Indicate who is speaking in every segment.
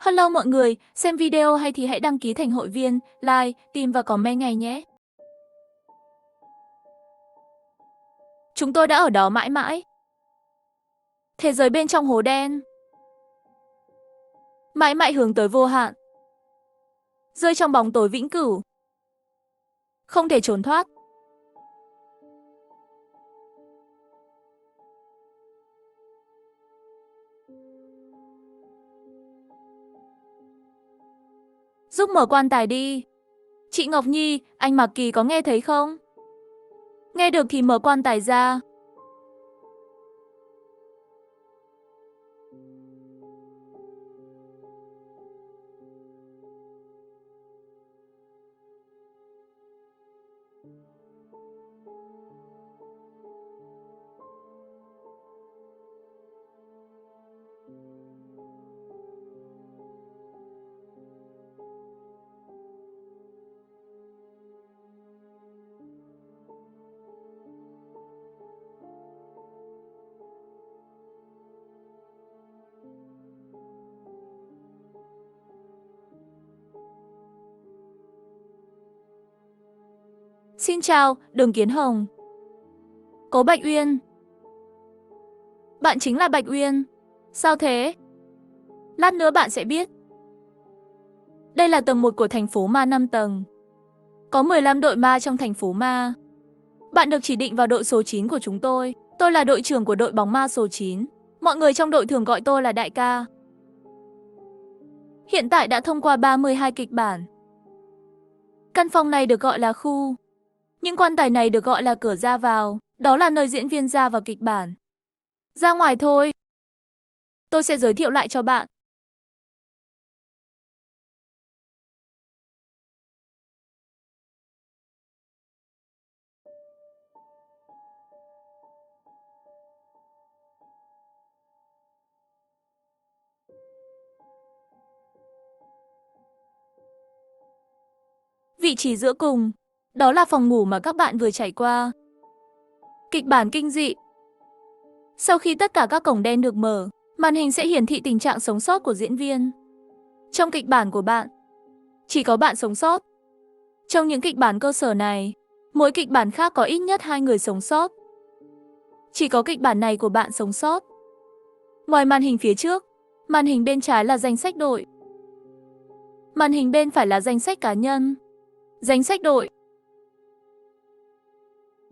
Speaker 1: Hello mọi người, xem video hay thì hãy đăng ký thành hội viên, like, tìm và comment ngay nhé. Chúng tôi đã ở đó mãi mãi. Thế giới bên trong hố đen. Mãi mãi hướng tới vô hạn. Rơi trong bóng tối vĩnh cửu. Không thể trốn thoát. Giúp mở quan tài đi. Chị Ngọc Nhi, anh Mạc Kỳ có nghe thấy không? Nghe được thì mở quan tài ra. Xin chào, Đường Kiến Hồng. Cố Bạch Uyên. Bạn chính là Bạch Uyên. Sao thế? Lát nữa bạn sẽ biết. Đây là tầng 1 của thành phố ma 5 tầng. Có 15 đội ma trong thành phố ma. Bạn được chỉ định vào đội số 9 của chúng tôi. Tôi là đội trưởng của đội bóng ma số 9. Mọi người trong đội thường gọi tôi là đại ca. Hiện tại đã thông qua 32 kịch bản. Căn phòng này được gọi là khu. Những quan tài này được gọi là cửa ra vào. Đó là nơi diễn viên ra vào kịch bản. Ra ngoài thôi. Tôi sẽ giới thiệu lại cho bạn. Vị trí giữa cùng, đó là phòng ngủ mà các bạn vừa trải qua. Kịch bản kinh dị. Sau khi tất cả các cổng đen được mở, màn hình sẽ hiển thị tình trạng sống sót của diễn viên. Trong kịch bản của bạn, chỉ có bạn sống sót. Trong những kịch bản cơ sở này, mỗi kịch bản khác có ít nhất 2 người sống sót. Chỉ có kịch bản này của bạn sống sót. Ngoài màn hình phía trước, màn hình bên trái là danh sách đội. Màn hình bên phải là danh sách cá nhân. Danh sách đội.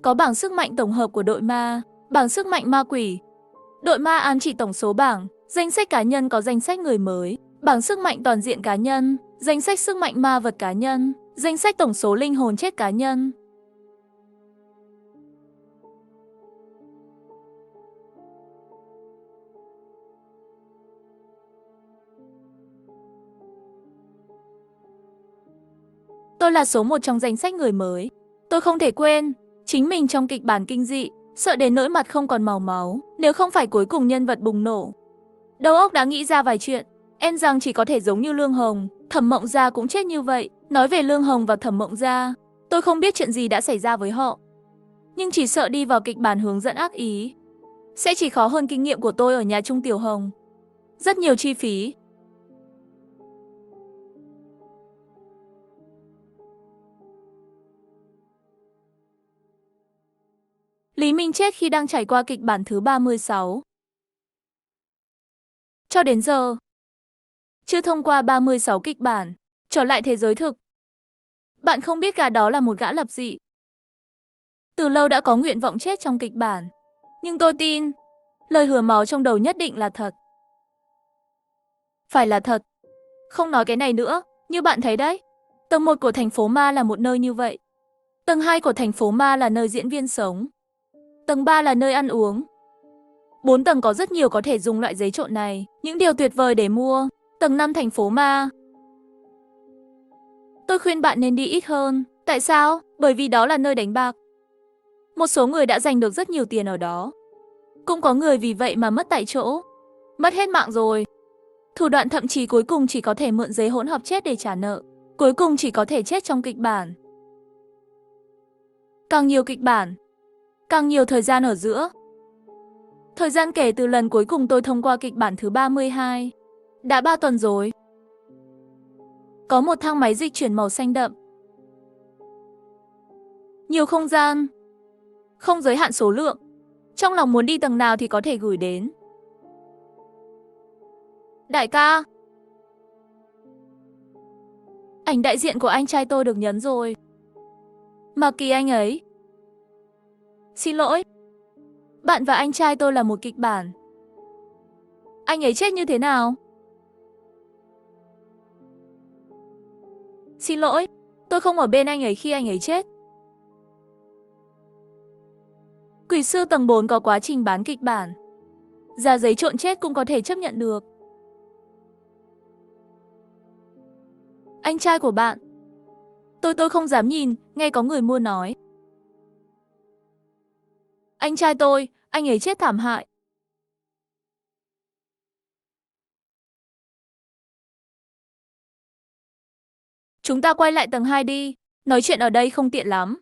Speaker 1: Có bảng sức mạnh tổng hợp của đội ma, bảng sức mạnh ma quỷ. Đội ma ám chỉ tổng số bảng, danh sách cá nhân có danh sách người mới, bảng sức mạnh toàn diện cá nhân, danh sách sức mạnh ma vật cá nhân, danh sách tổng số linh hồn chết cá nhân. Tôi là số 1 trong danh sách người mới. Tôi không thể quên chính mình trong kịch bản kinh dị, sợ đến nỗi mặt không còn màu máu, nếu không phải cuối cùng nhân vật bùng nổ. Đầu óc đã nghĩ ra vài chuyện, em rằng chỉ có thể giống như Lương Hồng, Thẩm Mộng Gia cũng chết như vậy. Nói về Lương Hồng và Thẩm Mộng Gia, tôi không biết chuyện gì đã xảy ra với họ. Nhưng chỉ sợ đi vào kịch bản hướng dẫn ác ý, sẽ chỉ khó hơn kinh nghiệm của tôi ở nhà Trung Tiểu Hồng. Rất nhiều chi phí. Lý Minh chết khi đang trải qua kịch bản thứ 36. Cho đến giờ, chưa thông qua 36 kịch bản, trở lại thế giới thực. Bạn không biết gã đó là một gã lập dị. Từ lâu đã có nguyện vọng chết trong kịch bản. Nhưng tôi tin, lời hứa máu trong đầu nhất định là thật. Phải là thật. Không nói cái này nữa, như bạn thấy đấy. Tầng 1 của thành phố ma là một nơi như vậy. Tầng 2 của thành phố ma là nơi diễn viên sống. Tầng 3 là nơi ăn uống. 4 tầng có rất nhiều có thể dùng loại giấy trộn này, những điều tuyệt vời để mua. Tầng 5 thành phố ma. Tôi khuyên bạn nên đi ít hơn. Tại sao? Bởi vì đó là nơi đánh bạc. Một số người đã giành được rất nhiều tiền ở đó. Cũng có người vì vậy mà mất tại chỗ. Mất hết mạng rồi. Thủ đoạn thậm chí cuối cùng chỉ có thể mượn giấy hỗn hợp chết để trả nợ. Cuối cùng chỉ có thể chết trong kịch bản. Càng nhiều kịch bản, càng nhiều thời gian ở giữa. Thời gian kể từ lần cuối cùng tôi thông qua kịch bản thứ 32. Đã 3 tuần rồi. Có một thang máy dịch chuyển màu xanh đậm. Nhiều không gian. Không giới hạn số lượng. Trong lòng muốn đi tầng nào thì có thể gửi đến. Đại ca. Ảnh đại diện của anh trai tôi được nhấn rồi. Mà kỳ anh ấy. Xin lỗi. Bạn và anh trai tôi là một kịch bản. Anh ấy chết như thế nào? Xin lỗi, tôi không ở bên anh ấy khi anh ấy chết. Quỷ sư tầng 4 có quá trình bán kịch bản. Giá giấy trộn chết cũng có thể chấp nhận được. Anh trai của bạn. Tôi không dám nhìn, nghe có người mua nói. Anh trai tôi, anh ấy chết thảm hại. Chúng ta quay lại tầng 2 đi, nói chuyện ở đây không tiện lắm.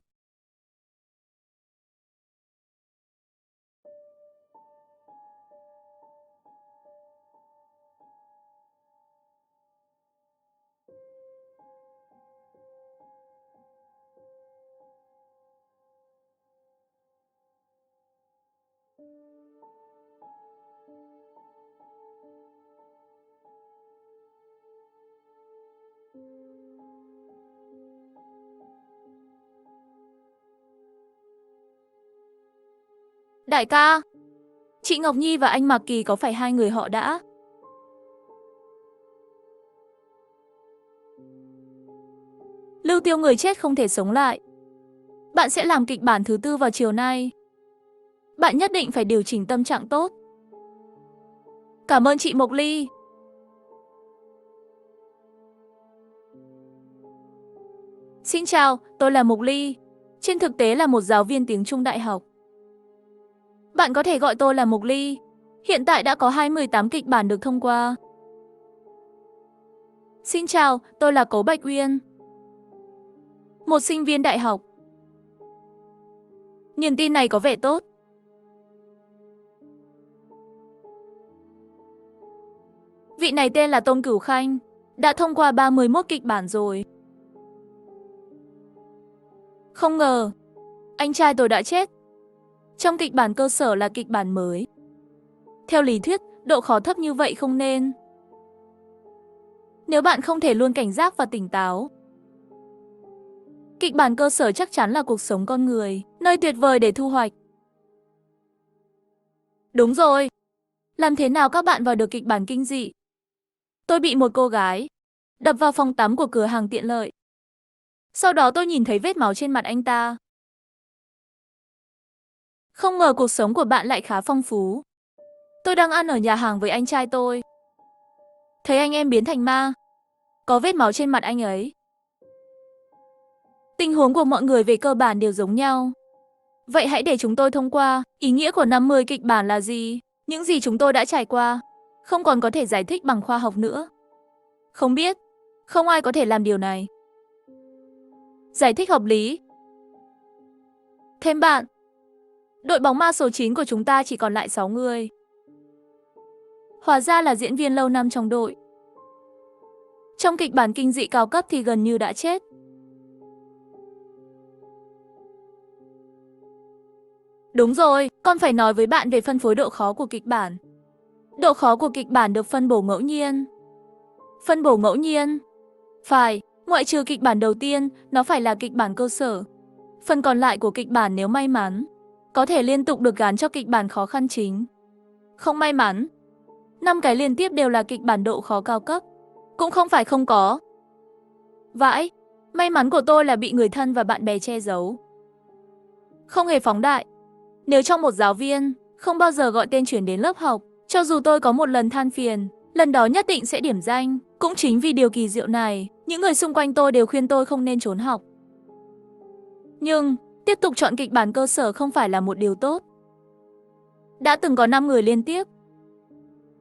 Speaker 1: Đại ca, chị Ngọc Nhi và anh Mạc Kỳ có phải hai người họ đã? Lưu Tiêu người chết không thể sống lại. Bạn sẽ làm kịch bản thứ 4 vào chiều nay. Bạn nhất định phải điều chỉnh tâm trạng tốt. Cảm ơn chị Mộc Ly. Xin chào, tôi là Mộc Ly. Trên thực tế là một giáo viên tiếng Trung đại học. Bạn có thể gọi tôi là Mộc Ly. Hiện tại đã có 28 kịch bản được thông qua. Xin chào, tôi là Cố Bạch Uyên. Một sinh viên đại học. Niềm tin này có vẻ tốt. Vị này tên là Tôn Cửu Khanh, đã thông qua 31 kịch bản rồi. Không ngờ, anh trai tôi đã chết. Trong kịch bản cơ sở là kịch bản mới. Theo lý thuyết, độ khó thấp như vậy không nên. Nếu bạn không thể luôn cảnh giác và tỉnh táo. Kịch bản cơ sở chắc chắn là cuộc sống con người, nơi tuyệt vời để thu hoạch. Đúng rồi. Làm thế nào các bạn vào được kịch bản kinh dị? Tôi bị một cô gái đập vào phòng tắm của cửa hàng tiện lợi. Sau đó tôi nhìn thấy vết máu trên mặt anh ta. Không ngờ cuộc sống của bạn lại khá phong phú. Tôi đang ăn ở nhà hàng với anh trai tôi. Thấy anh em biến thành ma. Có vết máu trên mặt anh ấy. Tình huống của mọi người về cơ bản đều giống nhau. Vậy hãy để chúng tôi thông qua. Ý nghĩa của 50 kịch bản là gì? Những gì chúng tôi đã trải qua không còn có thể giải thích bằng khoa học nữa. Không biết. Không ai có thể làm điều này. Giải thích hợp lý. Thêm bạn. Đội bóng ma số 9 của chúng ta chỉ còn lại 6 người. Hóa ra là diễn viên lâu năm trong đội. Trong kịch bản kinh dị cao cấp thì gần như đã chết. Đúng rồi, con phải nói với bạn về phân phối độ khó của kịch bản. Độ khó của kịch bản được phân bổ ngẫu nhiên. Phân bổ ngẫu nhiên? Phải, ngoại trừ kịch bản đầu tiên, nó phải là kịch bản cơ sở. Phần còn lại của kịch bản nếu may mắn, có thể liên tục được gán cho kịch bản khó khăn chính. Không may mắn, 5 cái liên tiếp đều là kịch bản độ khó cao cấp. Cũng không phải không có. Vãi, may mắn của tôi là bị người thân và bạn bè che giấu. Không hề phóng đại. Nếu trong một giáo viên không bao giờ gọi tên chuyển đến lớp học, cho dù tôi có một lần than phiền, lần đó nhất định sẽ điểm danh. Cũng chính vì điều kỳ diệu này, những người xung quanh tôi đều khuyên tôi không nên trốn học. Nhưng, tiếp tục chọn kịch bản cơ sở không phải là một điều tốt. Đã từng có 5 người liên tiếp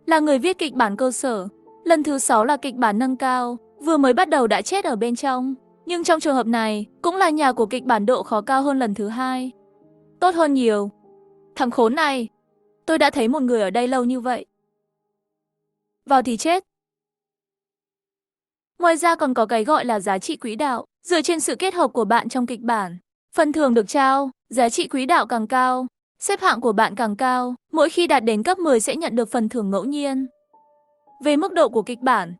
Speaker 1: là người viết kịch bản cơ sở. Lần thứ 6 là kịch bản nâng cao, vừa mới bắt đầu đã chết ở bên trong. Nhưng trong trường hợp này, cũng là nhà của kịch bản độ khó cao hơn lần thứ 2. Tốt hơn nhiều. Thằng khốn này, tôi đã thấy một người ở đây lâu như vậy. Vào thì chết. Ngoài ra còn có cái gọi là giá trị quỹ đạo, dựa trên sự kết hợp của bạn trong kịch bản. Phần thưởng được trao, giá trị quỹ đạo càng cao, xếp hạng của bạn càng cao, mỗi khi đạt đến cấp 10 sẽ nhận được phần thưởng ngẫu nhiên. Về mức độ của kịch bản,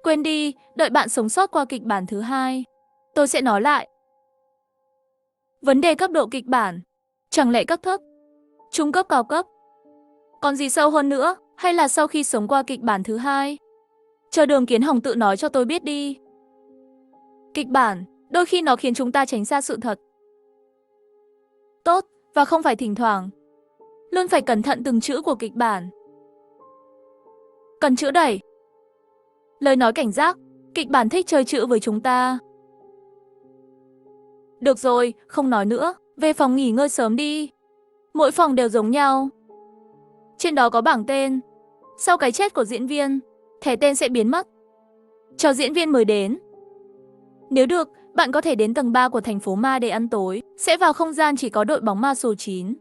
Speaker 1: quên đi, đợi bạn sống sót qua kịch bản thứ hai. Tôi sẽ nói lại. Vấn đề cấp độ kịch bản, chẳng lẽ cấp thấp, trung cấp, cao cấp? Còn gì sâu hơn nữa, hay là sau khi sống qua kịch bản thứ hai? Chờ Đường Kiến Hồng tự nói cho tôi biết đi. Kịch bản, đôi khi nó khiến chúng ta tránh xa sự thật. Tốt, và không phải thỉnh thoảng. Luôn phải cẩn thận từng chữ của kịch bản. Cần chữ đẩy. Lời nói cảnh giác, kịch bản thích chơi chữ với chúng ta. Được rồi, không nói nữa, về phòng nghỉ ngơi sớm đi. Mỗi phòng đều giống nhau. Trên đó có bảng tên. Sau cái chết của diễn viên, thẻ tên sẽ biến mất. Cho diễn viên mới đến. Nếu được, bạn có thể đến tầng 3 của thành phố ma để ăn tối, sẽ vào không gian chỉ có đội bóng ma số 9.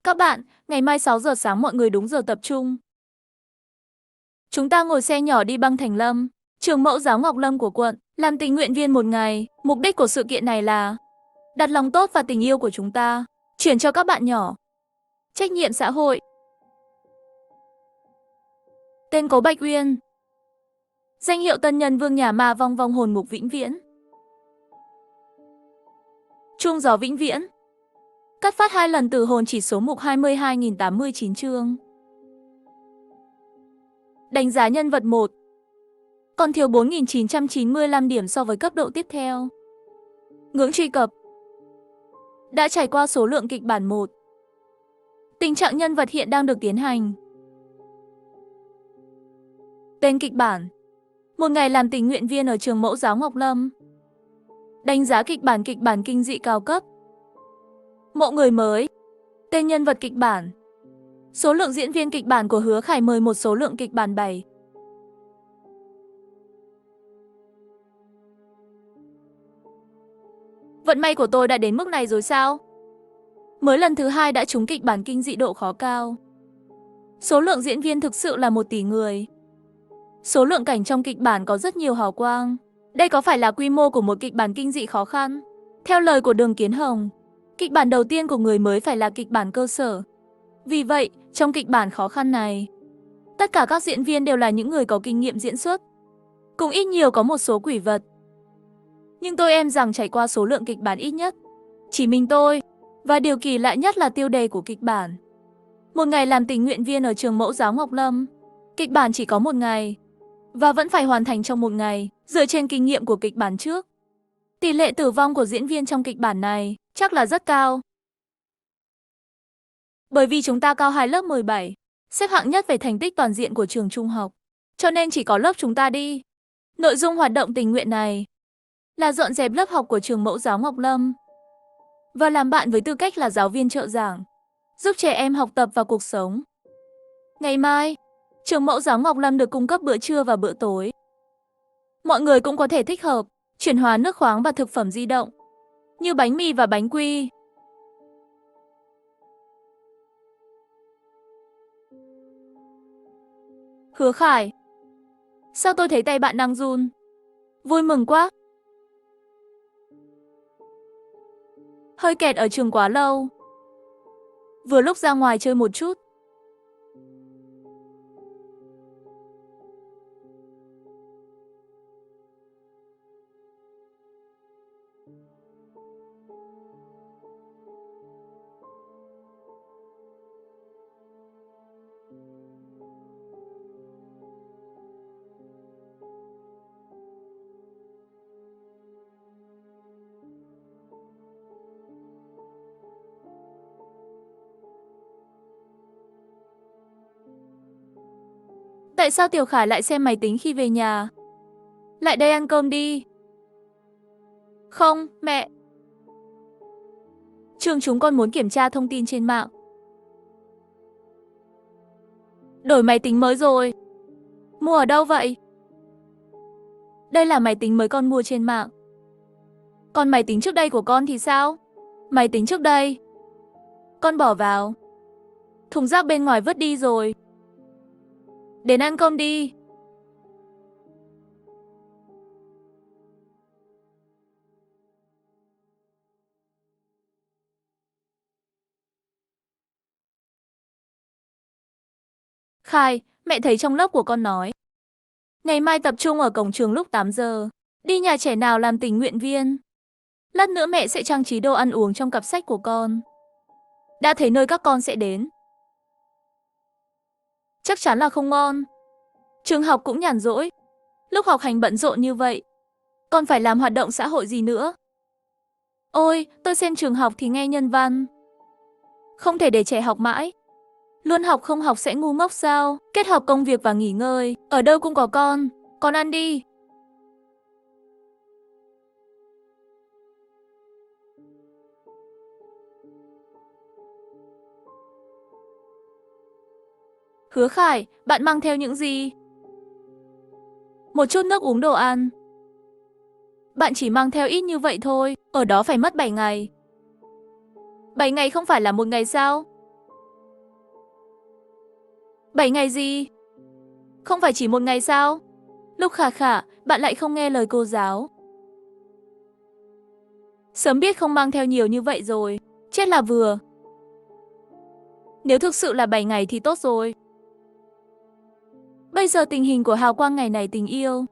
Speaker 1: Các bạn, ngày mai 6 giờ sáng mọi người đúng giờ tập trung. Chúng ta ngồi xe nhỏ đi băng Thành Lâm, trường mẫu giáo Ngọc Lâm của quận, làm tình nguyện viên một ngày. Mục đích của sự kiện này là đặt lòng tốt và tình yêu của chúng ta, chuyển cho các bạn nhỏ. Trách nhiệm xã hội. Tên Cố Bạch Uyên. Danh hiệu tân nhân vương nhà ma vong vong hồn ngục vĩnh viễn. Chuông gió vĩnh viễn. Cắt phát 2 lần từ hồn chỉ số mục 22.089 chương. Đánh giá nhân vật 1. Còn thiếu 4.995 điểm so với cấp độ tiếp theo. Ngưỡng truy cập. Đã trải qua số lượng kịch bản 1. Tình trạng nhân vật hiện đang được tiến hành. Tên kịch bản. Một ngày làm tình nguyện viên ở trường mẫu giáo Ngọc Lâm. Đánh giá kịch bản kinh dị cao cấp. Mộ người mới. Tên nhân vật kịch bản. Số lượng diễn viên kịch bản của Hứa Khải mời một số lượng kịch bản 7. Vận may của tôi đã đến mức này rồi sao? Mới lần thứ 2 đã trúng kịch bản kinh dị độ khó cao. Số lượng diễn viên thực sự là 1 tỷ người. Số lượng cảnh trong kịch bản có rất nhiều hào quang. Đây có phải là quy mô của một kịch bản kinh dị khó khăn? Theo lời của Đường Kiến Hồng, kịch bản đầu tiên của người mới phải là kịch bản cơ sở. Vì vậy, trong kịch bản khó khăn này, tất cả các diễn viên đều là những người có kinh nghiệm diễn xuất. Cũng ít nhiều có một số quỷ vật. Nhưng tôi em rằng trải qua số lượng kịch bản ít nhất, chỉ mình tôi. Và điều kỳ lạ nhất là tiêu đề của kịch bản. Một ngày làm tình nguyện viên ở trường mẫu giáo Ngọc Lâm. Kịch bản chỉ có 1 ngày. Và vẫn phải hoàn thành trong 1 ngày, dựa trên kinh nghiệm của kịch bản trước. Tỷ lệ tử vong của diễn viên trong kịch bản này chắc là rất cao. Bởi vì chúng ta cao 2 lớp 17, xếp hạng nhất về thành tích toàn diện của trường trung học. Cho nên chỉ có lớp chúng ta đi. Nội dung hoạt động tình nguyện này là dọn dẹp lớp học của trường mẫu giáo Ngọc Lâm và làm bạn với tư cách là giáo viên trợ giảng, giúp trẻ em học tập và cuộc sống. Ngày mai, trường mẫu giáo Ngọc Lâm được cung cấp bữa trưa và bữa tối. Mọi người cũng có thể thích hợp chuyển hóa nước khoáng và thực phẩm di động, như bánh mì và bánh quy. Hứa Khải. Sao tôi thấy tay bạn đang run? Vui mừng quá. Hơi kẹt ở trường quá lâu. Vừa lúc ra ngoài chơi một chút. Tại sao Tiểu Khải lại xem máy tính khi về nhà? Lại đây ăn cơm đi. Không, mẹ. Trường chúng con muốn kiểm tra thông tin trên mạng. Đổi máy tính mới rồi. Mua ở đâu vậy? Đây là máy tính mới con mua trên mạng. Còn máy tính trước đây của con thì sao? Máy tính trước đây con bỏ vào thùng rác bên ngoài vứt đi rồi. Đến ăn cơm đi. Khai, mẹ thấy trong lớp của con nói ngày mai tập trung ở cổng trường lúc 8 giờ. Đi nhà trẻ nào làm tình nguyện viên. Lát nữa mẹ sẽ trang trí đồ ăn uống trong cặp sách của con. Đã thấy nơi các con sẽ đến. Chắc chắn là không ngon. Trường học cũng nhàn rỗi. Lúc học hành bận rộn như vậy, còn phải làm hoạt động xã hội gì nữa. Ôi, tôi xem trường học thì nghe nhân văn. Không thể để trẻ học mãi. Luôn học không học sẽ ngu ngốc sao? Kết hợp công việc và nghỉ ngơi. Ở đâu cũng có con ăn đi. Hứa Khải, bạn mang theo những gì? Một chút nước uống đồ ăn. Bạn chỉ mang theo ít như vậy thôi, ở đó phải mất 7 ngày. 7 ngày không phải là một ngày sao? 7 ngày gì? Không phải chỉ một ngày sao? Lúc Khả Khả, bạn lại không nghe lời cô giáo. Sớm biết không mang theo nhiều như vậy rồi. Chết là vừa. Nếu thực sự là 7 ngày thì tốt rồi. Bây giờ tình hình của Hào Quang ngày này tình yêu.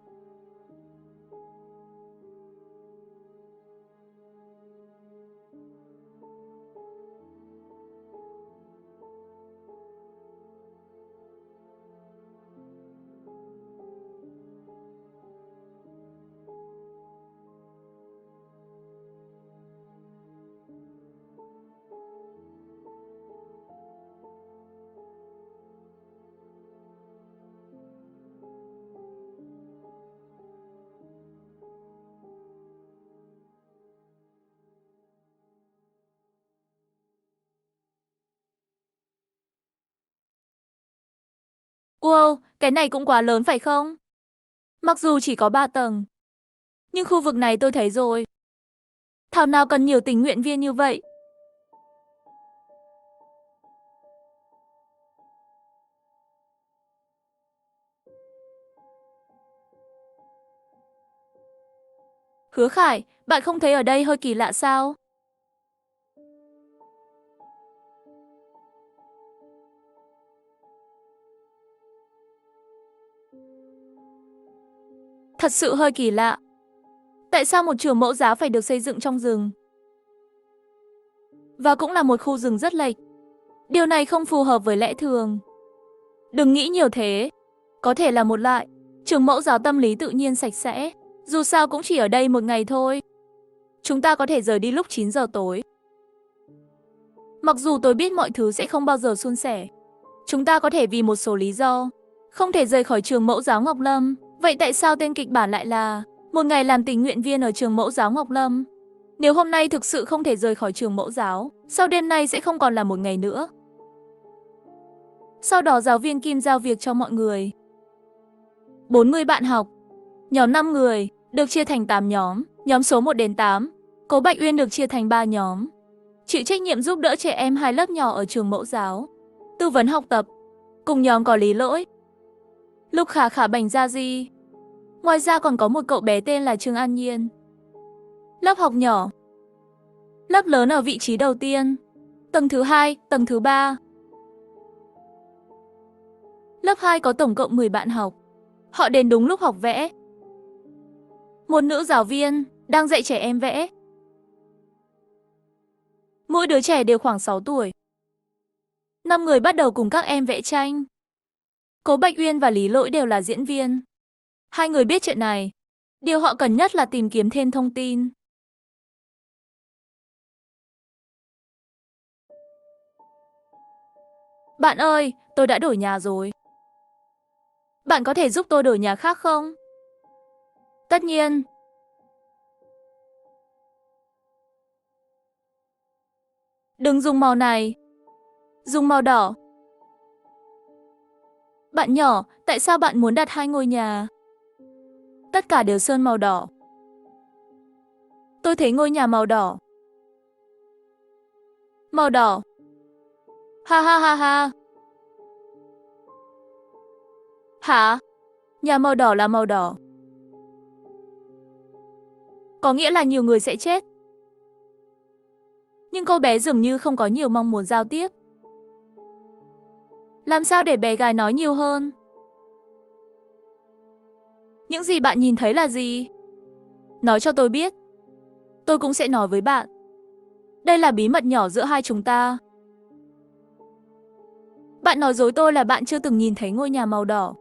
Speaker 1: Wow, cái này cũng quá lớn phải không? Mặc dù chỉ có 3 tầng, nhưng khu vực này tôi thấy rồi. Thảo nào cần nhiều tình nguyện viên như vậy. Hứa Khải, bạn không thấy ở đây hơi kỳ lạ sao? Thật sự hơi kỳ lạ. Tại sao một trường mẫu giáo phải được xây dựng trong rừng? Và cũng là một khu rừng rất lệch. Điều này không phù hợp với lẽ thường. Đừng nghĩ nhiều thế. Có thể là một loại trường mẫu giáo tâm lý tự nhiên sạch sẽ. Dù sao cũng chỉ ở đây một ngày thôi. Chúng ta có thể rời đi lúc 9 giờ tối. Mặc dù tôi biết mọi thứ sẽ không bao giờ suôn sẻ. Chúng ta có thể vì một số lý do không thể rời khỏi trường mẫu giáo Ngọc Lâm. Vậy tại sao tên kịch bản lại là một ngày làm tình nguyện viên ở trường mẫu giáo Ngọc Lâm? Nếu hôm nay thực sự không thể rời khỏi trường mẫu giáo, sau đêm nay sẽ không còn là một ngày nữa. Sau đó giáo viên Kim giao việc cho mọi người. 40 bạn học, nhóm 5 người, được chia thành 8 nhóm, nhóm số 1 đến 8. Cố Bạch Uyên được chia thành 3 nhóm, chịu trách nhiệm giúp đỡ trẻ em 2 lớp nhỏ ở trường mẫu giáo, tư vấn học tập. Cùng nhóm có Lý Lỗi, Lúc Khả Khả, Bành Gia Di. Ngoài ra còn có một cậu bé tên là Trương An Nhiên. Lớp học nhỏ, lớp lớn ở vị trí đầu tiên, tầng thứ 2, tầng thứ 3. Lớp 2 có tổng cộng 10 bạn học. Họ đến đúng lúc học vẽ. Một nữ giáo viên đang dạy trẻ em vẽ. Mỗi đứa trẻ đều khoảng 6 tuổi. 5 người bắt đầu cùng các em vẽ tranh. Cố Bạch Uyên và Lý Lỗi đều là diễn viên. Hai người biết chuyện này. Điều họ cần nhất là tìm kiếm thêm thông tin. Bạn ơi, tôi đã đổi nhà rồi. Bạn có thể giúp tôi đổi nhà khác không? Tất nhiên. Đừng dùng màu này. Dùng màu đỏ. Bạn nhỏ, tại sao bạn muốn đặt 2 ngôi nhà? Tất cả đều sơn màu đỏ. Tôi thấy ngôi nhà màu đỏ. Màu đỏ. Ha ha ha ha. Hả? Nhà màu đỏ là màu đỏ. Có nghĩa là nhiều người sẽ chết. Nhưng cô bé dường như không có nhiều mong muốn giao tiếp. Làm sao để bé gái nói nhiều hơn? Những gì bạn nhìn thấy là gì? Nói cho tôi biết. Tôi cũng sẽ nói với bạn. Đây là bí mật nhỏ giữa hai chúng ta. Bạn nói dối tôi là bạn chưa từng nhìn thấy ngôi nhà màu đỏ.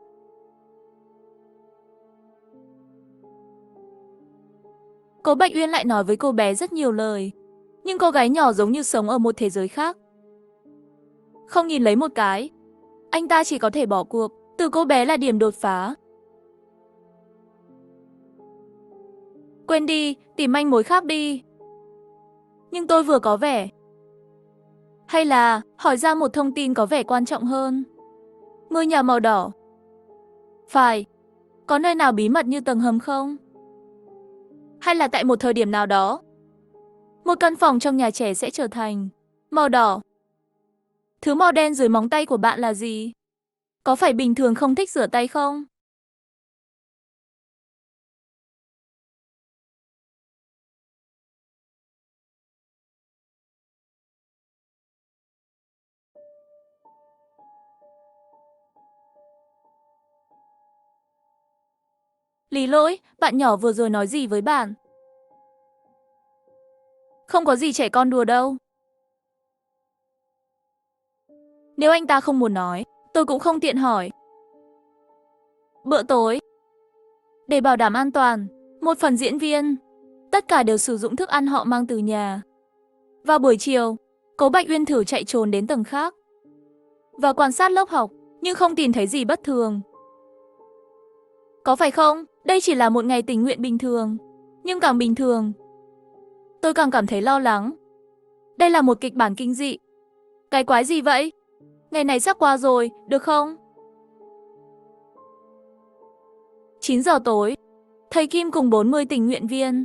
Speaker 1: Cố Bạch Uyên lại nói với cô bé rất nhiều lời. Nhưng cô gái nhỏ giống như sống ở một thế giới khác. Không nhìn lấy một cái. Anh ta chỉ có thể bỏ cuộc. Từ cô bé là điểm đột phá. Quên đi, tìm manh mối khác đi. Nhưng tôi vừa có vẻ. Hay là hỏi ra một thông tin có vẻ quan trọng hơn. Ngôi nhà màu đỏ. Phải. Có nơi nào bí mật như tầng hầm không? Hay là tại một thời điểm nào đó, một căn phòng trong nhà trẻ sẽ trở thành màu đỏ. Thứ màu đen dưới móng tay của bạn là gì? Có phải bình thường không thích rửa tay không? Lý Lỗi, bạn nhỏ vừa rồi nói gì với bạn? Không có gì trẻ con đùa đâu. Nếu anh ta không muốn nói, tôi cũng không tiện hỏi. Bữa tối. Để bảo đảm an toàn, một phần diễn viên, tất cả đều sử dụng thức ăn họ mang từ nhà. Vào buổi chiều, Cố Bạch Uyên thử chạy trốn đến tầng khác và quan sát lớp học, nhưng không tìm thấy gì bất thường. Có phải không? Đây chỉ là một ngày tình nguyện bình thường. Nhưng càng bình thường, tôi càng cảm thấy lo lắng. Đây là một kịch bản kinh dị. Cái quái gì vậy? Ngày này sắp qua rồi, được không? 9 giờ tối, thầy Kim cùng 40 tình nguyện viên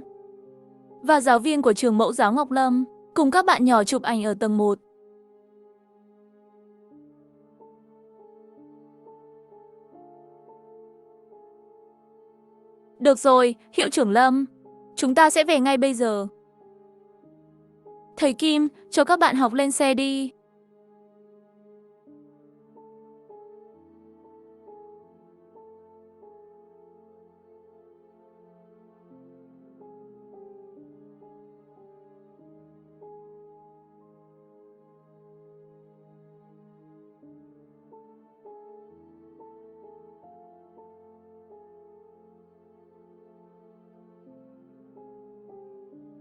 Speaker 1: và giáo viên của trường mẫu giáo Ngọc Lâm cùng các bạn nhỏ chụp ảnh ở tầng 1. Được rồi, hiệu trưởng Lâm, chúng ta sẽ về ngay bây giờ. Thầy Kim, cho các bạn học lên xe đi.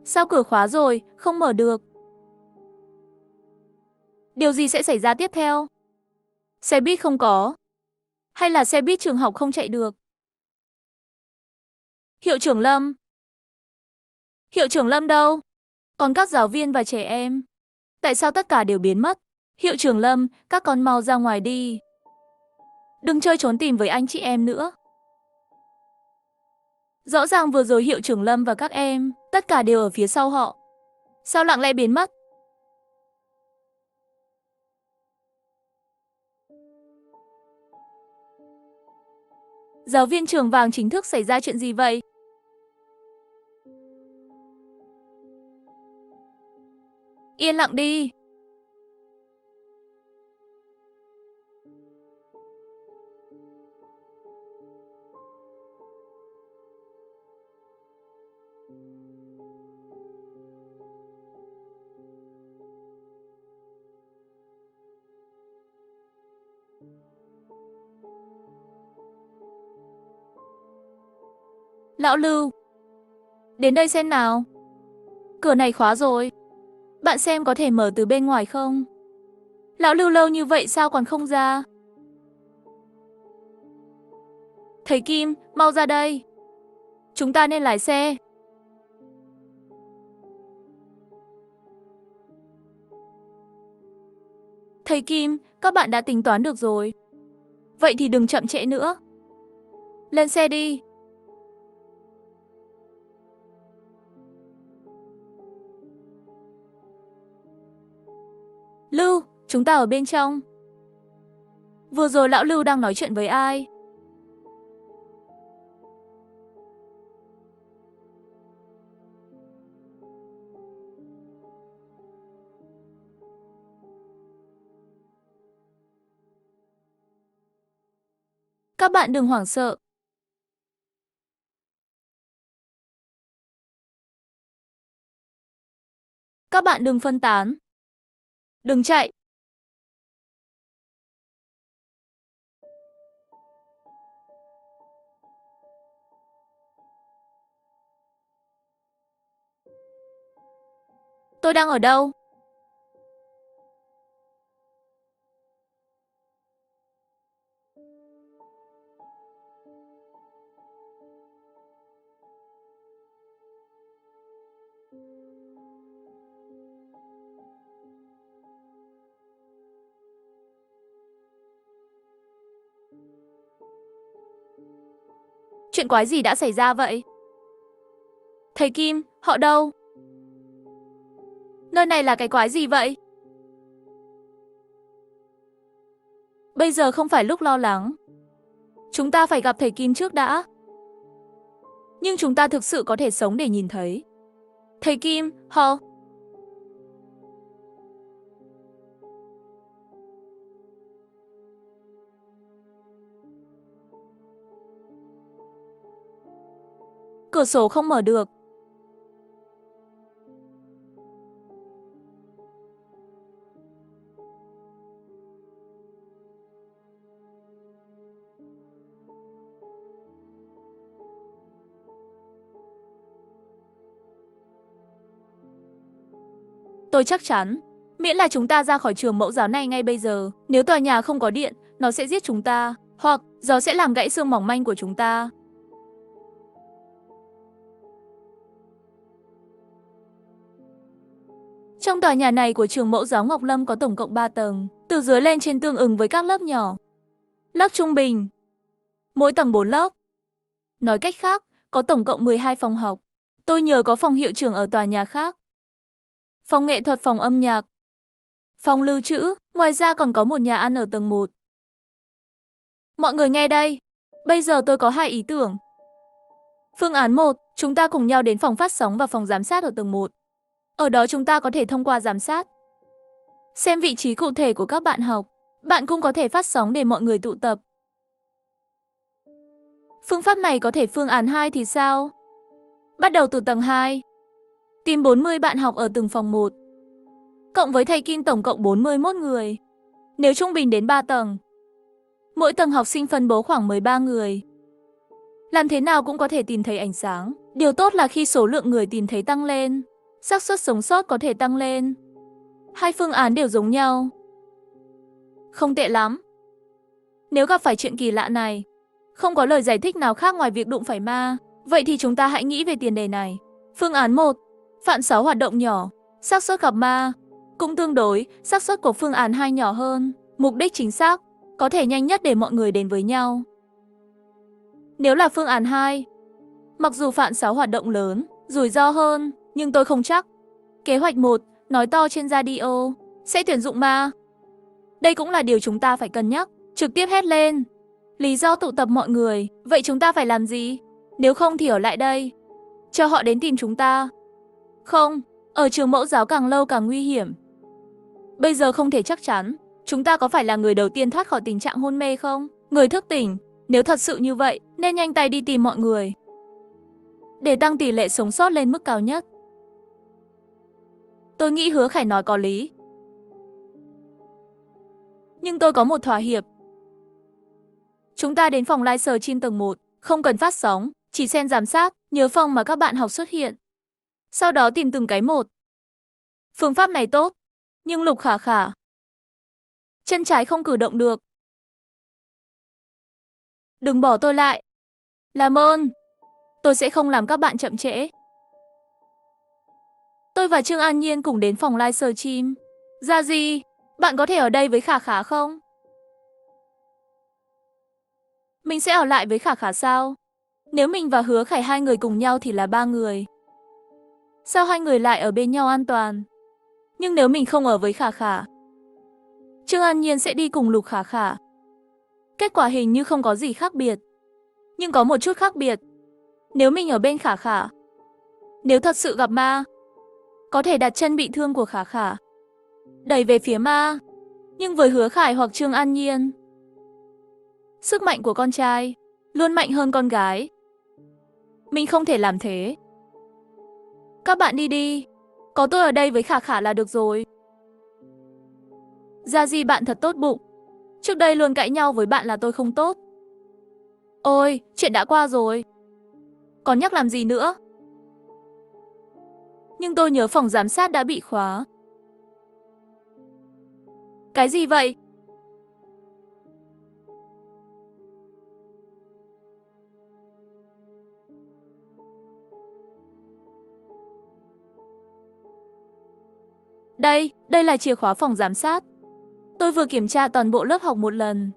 Speaker 1: Sao cửa khóa rồi, không mở được? Điều gì sẽ xảy ra tiếp theo? Xe buýt không có? Hay là xe buýt trường học không chạy được? Hiệu trưởng Lâm. Hiệu trưởng Lâm đâu? Còn các giáo viên và trẻ em? Tại sao tất cả đều biến mất? Hiệu trưởng Lâm, các con mau ra ngoài đi. Đừng chơi trốn tìm với anh chị em nữa. Rõ ràng vừa rồi hiệu trưởng Lâm và các em, tất cả đều ở phía sau họ. Sao lặng lẽ biến mất? Giáo viên Trường Vàng chính thức xảy ra chuyện gì vậy? Yên lặng đi. Lão Lưu, đến đây xem nào. Cửa này khóa rồi. Bạn xem có thể mở từ bên ngoài không? Lão Lưu lâu như vậy sao còn không ra? Thầy Kim, mau ra đây. Chúng ta nên lái xe. Thầy Kim, các bạn đã tính toán được rồi. Vậy thì đừng chậm trễ nữa. Lên xe đi. Lưu, chúng ta ở bên trong. Vừa rồi lão Lưu đang nói chuyện với ai? Các bạn đừng hoảng sợ. Các bạn đừng phân tán. Đừng chạy. Tôi đang ở đâu? Chuyện quái gì đã xảy ra vậy? Thầy Kim, họ đâu? Nơi này là cái quái gì vậy? Bây giờ không phải lúc lo lắng. Chúng ta phải gặp thầy Kim trước đã. Nhưng chúng ta thực sự có thể sống để nhìn thấy. Thầy Kim, họ... Cửa sổ không mở được. Tôi chắc chắn, miễn là chúng ta ra khỏi trường mẫu giáo này ngay bây giờ, nếu tòa nhà không có điện, nó sẽ giết chúng ta, hoặc gió sẽ làm gãy xương mỏng manh của chúng ta. Trong tòa nhà này của trường mẫu giáo Ngọc Lâm có tổng cộng 3 tầng, từ dưới lên trên tương ứng với các lớp nhỏ. Lớp trung bình, mỗi tầng 4 lớp. Nói cách khác, có tổng cộng 12 phòng học. Tôi nhớ có phòng hiệu trưởng ở tòa nhà khác. Phòng nghệ thuật, phòng âm nhạc, phòng lưu trữ, ngoài ra còn có một nhà ăn ở tầng 1. Mọi người nghe đây, bây giờ tôi có 2 ý tưởng. Phương án 1, chúng ta cùng nhau đến phòng phát sóng và phòng giám sát ở tầng 1. Ở đó chúng ta có thể thông qua giám sát, xem vị trí cụ thể của các bạn học. Bạn cũng có thể phát sóng để mọi người tụ tập. Phương pháp này có thể phương án 2 thì sao? Bắt đầu từ tầng 2. Tìm 40 bạn học ở từng phòng 1. Cộng với thầy Kim tổng cộng 41 người. Nếu trung bình đến 3 tầng, mỗi tầng học sinh phân bố khoảng 13 người. Làm thế nào cũng có thể tìm thấy ánh sáng. Điều tốt là khi số lượng người tìm thấy tăng lên, xác suất sống sót có thể tăng lên. Hai phương án đều giống nhau. Không tệ lắm. Nếu gặp phải chuyện kỳ lạ này, không có lời giải thích nào khác ngoài việc đụng phải ma, vậy thì chúng ta hãy nghĩ về tiền đề này. Phương án 1, Phạn 6 hoạt động nhỏ, xác suất gặp ma cũng tương đối, xác suất của phương án 2 nhỏ hơn, mục đích chính xác, có thể nhanh nhất để mọi người đến với nhau. Nếu là phương án 2, mặc dù Phạn 6 hoạt động lớn, rủi ro hơn, nhưng tôi không chắc. Kế hoạch 1, nói to trên radio, sẽ tuyển dụng ma. Đây cũng là điều chúng ta phải cân nhắc, trực tiếp hét lên. Lý do tụ tập mọi người, vậy chúng ta phải làm gì? Nếu không thì ở lại đây, cho họ đến tìm chúng ta. Không, ở trường mẫu giáo càng lâu càng nguy hiểm. Bây giờ không thể chắc chắn, chúng ta có phải là người đầu tiên thoát khỏi tình trạng hôn mê không? Người thức tỉnh, nếu thật sự như vậy, nên nhanh tay đi tìm mọi người, để tăng tỷ lệ sống sót lên mức cao nhất. Tôi nghĩ Hứa Khải nói có lý. Nhưng tôi có một thỏa hiệp. Chúng ta đến phòng livestream tầng 1, không cần phát sóng, chỉ xem giám sát, nhớ phòng mà các bạn học xuất hiện. Sau đó tìm từng cái một. Phương pháp này tốt, nhưng Lục Khả Khả chân trái không cử động được. Đừng bỏ tôi lại. Làm ơn, tôi sẽ không làm các bạn chậm trễ. Tôi và Trương An Nhiên cùng đến phòng livestream. Ra gì, bạn có thể ở đây với Khả Khả không? Mình sẽ ở lại với Khả Khả sao? Nếu mình và Hứa Khải hai người cùng nhau thì là 3 người. Sao hai người lại ở bên nhau an toàn? Nhưng nếu mình không ở với Khả Khả, Trương An Nhiên sẽ đi cùng Lục Khả Khả. Kết quả hình như không có gì khác biệt. Nhưng có một chút khác biệt. Nếu mình ở bên Khả Khả, nếu thật sự gặp ma, có thể đặt chân bị thương của Khả Khả đẩy về phía ma. Nhưng với Hứa Khải hoặc Trương An Nhiên, sức mạnh của con trai luôn mạnh hơn con gái. Mình không thể làm thế. Các bạn đi đi. Có tôi ở đây với Khả Khả là được rồi. Gia Di bạn thật tốt bụng. Trước đây luôn cãi nhau với bạn là tôi không tốt. Ôi, chuyện đã qua rồi. Còn nhắc làm gì nữa? Nhưng tôi nhớ phòng giám sát đã bị khóa. Cái gì vậy? Đây là chìa khóa phòng giám sát. Tôi vừa kiểm tra toàn bộ lớp học một lần.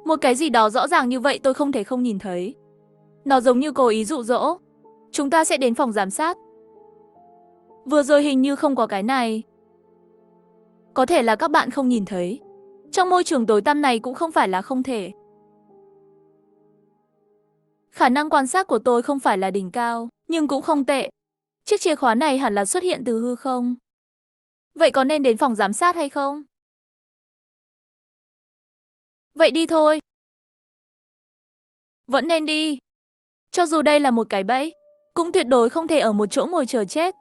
Speaker 1: Một cái gì đó rõ ràng như vậy tôi không thể không nhìn thấy. Nó giống như cố ý dụ dỗ. Chúng ta sẽ đến phòng giám sát. Vừa rồi hình như không có cái này. Có thể là các bạn không nhìn thấy. Trong môi trường tối tăm này cũng không phải là không thể. Khả năng quan sát của tôi không phải là đỉnh cao, nhưng cũng không tệ. Chiếc chìa khóa này hẳn là xuất hiện từ hư không. Vậy có nên đến phòng giám sát hay không? Vậy đi thôi. Vẫn nên đi. Cho dù đây là một cái bẫy, cũng tuyệt đối không thể ở một chỗ ngồi chờ chết.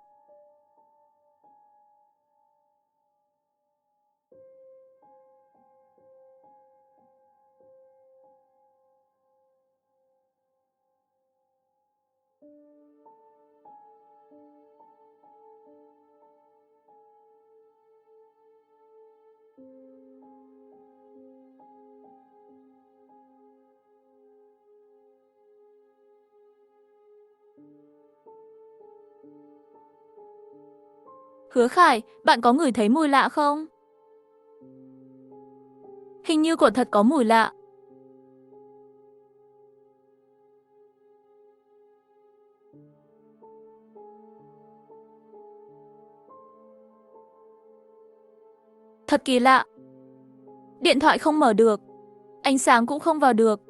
Speaker 1: Hứa Khải, bạn có ngửi thấy mùi lạ không? Hình như quả thật có mùi lạ. Thật kỳ lạ. Điện thoại không mở được. Ánh sáng cũng không vào được.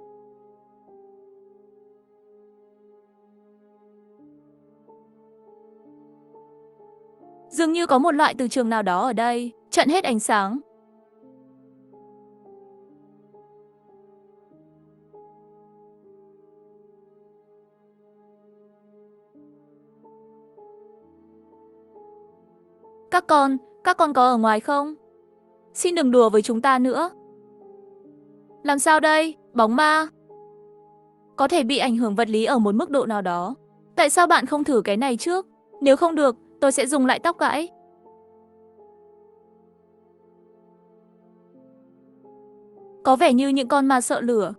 Speaker 1: Dường như có một loại từ trường nào đó ở đây, chặn hết ánh sáng. Các con có ở ngoài không? Xin đừng đùa với chúng ta nữa. Làm sao đây? Bóng ma. Có thể bị ảnh hưởng vật lý ở một mức độ nào đó. Tại sao bạn không thử cái này trước? Nếu không được, tôi sẽ dùng lại tóc gãy. Có vẻ như những con ma sợ lửa.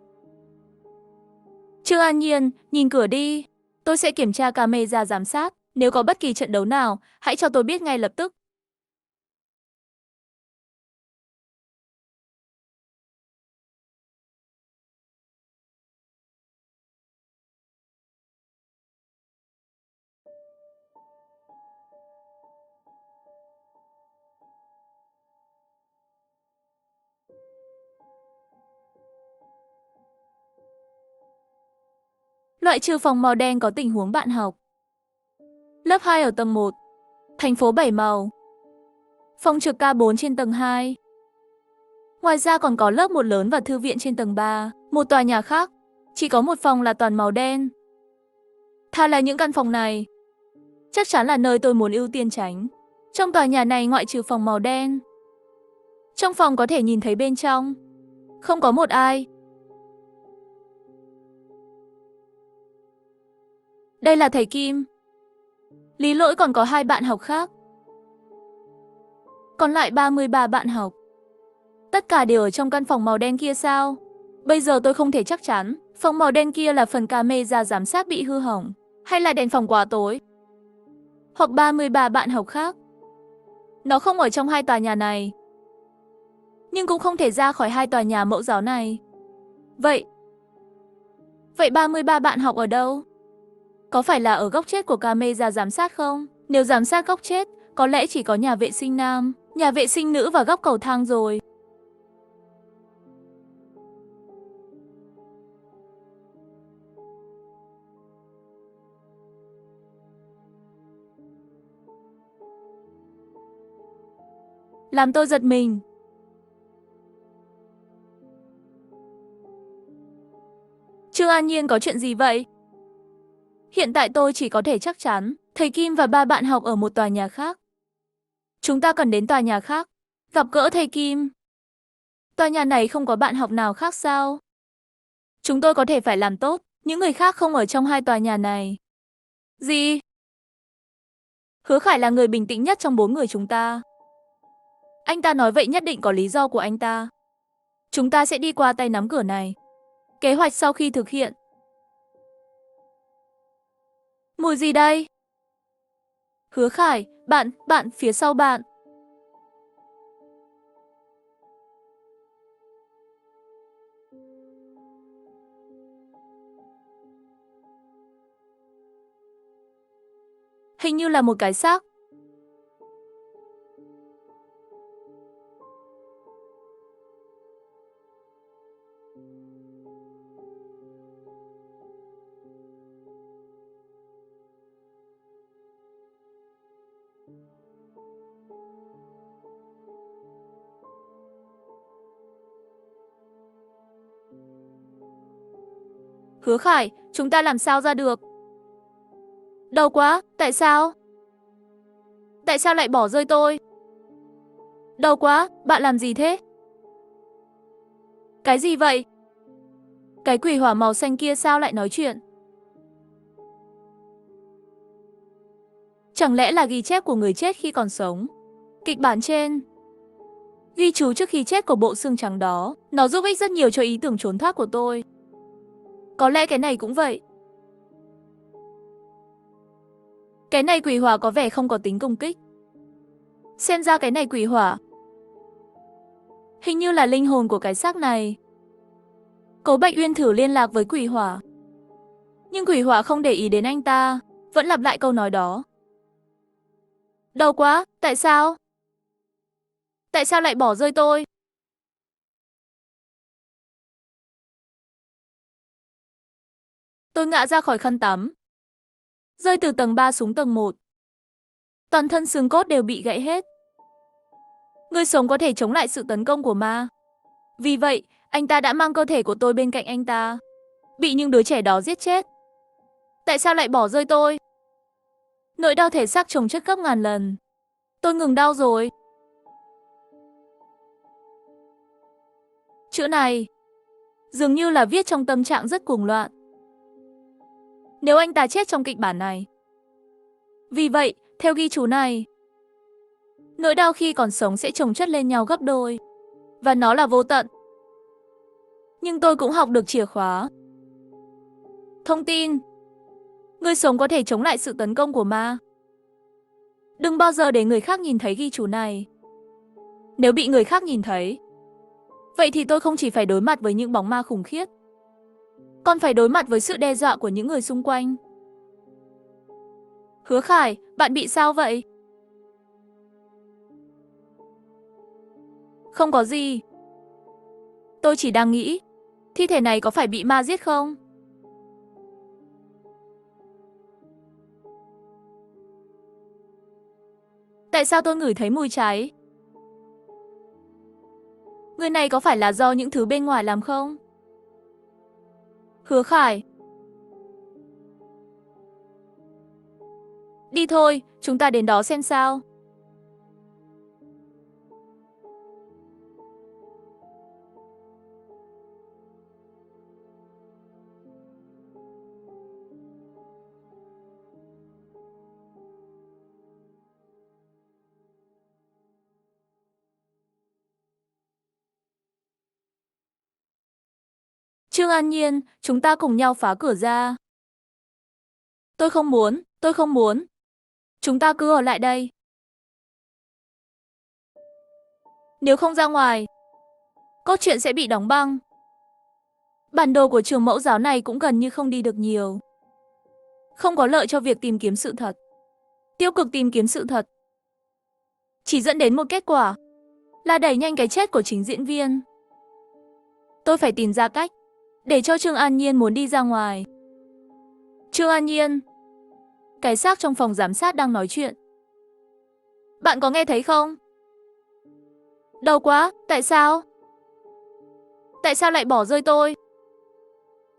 Speaker 1: Trương An Nhiên, nhìn cửa đi. Tôi sẽ kiểm tra camera giám sát. Nếu có bất kỳ trận đấu nào, hãy cho tôi biết ngay lập tức. Loại trừ phòng màu đen có tình huống bạn học. Lớp 2 ở tầng 1. Thành phố 7 màu. Phòng trực K4 trên tầng 2. Ngoài ra còn có lớp 1 lớn và thư viện trên tầng 3. Một tòa nhà khác, chỉ có một phòng là toàn màu đen. Thà là những căn phòng này, chắc chắn là nơi tôi muốn ưu tiên tránh. Trong tòa nhà này ngoại trừ phòng màu đen, trong phòng có thể nhìn thấy bên trong, không có một ai. Đây là thầy Kim. Lý Lỗi còn có 2 bạn học khác. Còn lại 33 bạn học. Tất cả đều ở trong căn phòng màu đen kia sao? Bây giờ tôi không thể chắc chắn, phòng màu đen kia là phần camera giám sát bị hư hỏng, hay là đèn phòng quá tối, hoặc 33 bạn học khác. Nó không ở trong hai tòa nhà này, nhưng cũng không thể ra khỏi hai tòa nhà mẫu giáo này. Vậy 33 bạn học ở đâu? Có phải là ở góc chết của camera giám sát không? Nếu giám sát góc chết, có lẽ chỉ có nhà vệ sinh nam, nhà vệ sinh nữ và góc cầu thang rồi. Làm tôi giật mình. Trương An Nhiên, có chuyện gì vậy? Hiện tại tôi chỉ có thể chắc chắn, thầy Kim và ba bạn học ở một tòa nhà khác. Chúng ta cần đến tòa nhà khác, gặp gỡ thầy Kim. Tòa nhà này không có bạn học nào khác sao? Chúng tôi có thể phải làm tốt, những người khác không ở trong hai tòa nhà này. Gì? Hứa Khải là người bình tĩnh nhất trong 4 người chúng ta. Anh ta nói vậy nhất định có lý do của anh ta. Chúng ta sẽ đi qua tay nắm cửa này. Kế hoạch sau khi thực hiện. Mùi gì đây? Hứa Khải, bạn, phía sau bạn. Hình như là một cái xác. Hứa Khải, chúng ta làm sao ra được? Đau quá, tại sao? Tại sao lại bỏ rơi tôi? Đau quá, bạn làm gì thế? Cái gì vậy? Cái quỷ hỏa màu xanh kia sao lại nói chuyện? Chẳng lẽ là ghi chép của người chết khi còn sống? Kịch bản trên ghi chú trước khi chết của bộ xương trắng đó, nó giúp ích rất nhiều cho ý tưởng trốn thoát của tôi. Có lẽ cái này cũng vậy. Cái này quỷ hỏa có vẻ không có tính công kích. Xem ra cái này quỷ hỏa hình như là linh hồn của cái xác này. Cố Bạch Uyên thử liên lạc với quỷ hỏa, nhưng quỷ hỏa không để ý đến anh ta, vẫn lặp lại câu nói đó. Đau quá, tại sao? Tại sao lại bỏ rơi tôi? Tôi ngã ra khỏi khăn tắm, rơi từ tầng 3 xuống tầng 1. Toàn thân xương cốt đều bị gãy hết. Người sống có thể chống lại sự tấn công của ma. Vì vậy, anh ta đã mang cơ thể của tôi bên cạnh anh ta, bị những đứa trẻ đó giết chết. Tại sao lại bỏ rơi tôi? Nỗi đau thể xác chồng chất gấp ngàn lần. Tôi ngừng đau rồi. Chữ này dường như là viết trong tâm trạng rất cuồng loạn. Nếu anh ta chết trong kịch bản này. Vì vậy, theo ghi chú này, nỗi đau khi còn sống sẽ chồng chất lên nhau gấp đôi. Và nó là vô tận. Nhưng tôi cũng học được chìa khóa. Thông tin. Người sống có thể chống lại sự tấn công của ma. Đừng bao giờ để người khác nhìn thấy ghi chú này. Nếu bị người khác nhìn thấy, vậy thì tôi không chỉ phải đối mặt với những bóng ma khủng khiếp, còn phải đối mặt với sự đe dọa của những người xung quanh. Hứa Khải, bạn bị sao vậy? Không có gì. Tôi chỉ đang nghĩ, thi thể này có phải bị ma giết không? Tại sao tôi ngửi thấy mùi cháy? Người này có phải là do những thứ bên ngoài làm không? Hứa Khải. Đi thôi, chúng ta đến đó xem sao. Trương An Nhiên, chúng ta cùng nhau phá cửa ra. Tôi không muốn. Chúng ta cứ ở lại đây. Nếu không ra ngoài, cốt truyện sẽ bị đóng băng. Bản đồ của trường mẫu giáo này cũng gần như không đi được nhiều. Không có lợi cho việc tìm kiếm sự thật. Tiêu cực tìm kiếm sự thật chỉ dẫn đến một kết quả là đẩy nhanh cái chết của chính diễn viên. Tôi phải tìm ra cách để cho Trương An Nhiên muốn đi ra ngoài. Trương An Nhiên, cái xác trong phòng giám sát đang nói chuyện. Bạn có nghe thấy không? Đau quá, tại sao? Tại sao lại bỏ rơi tôi?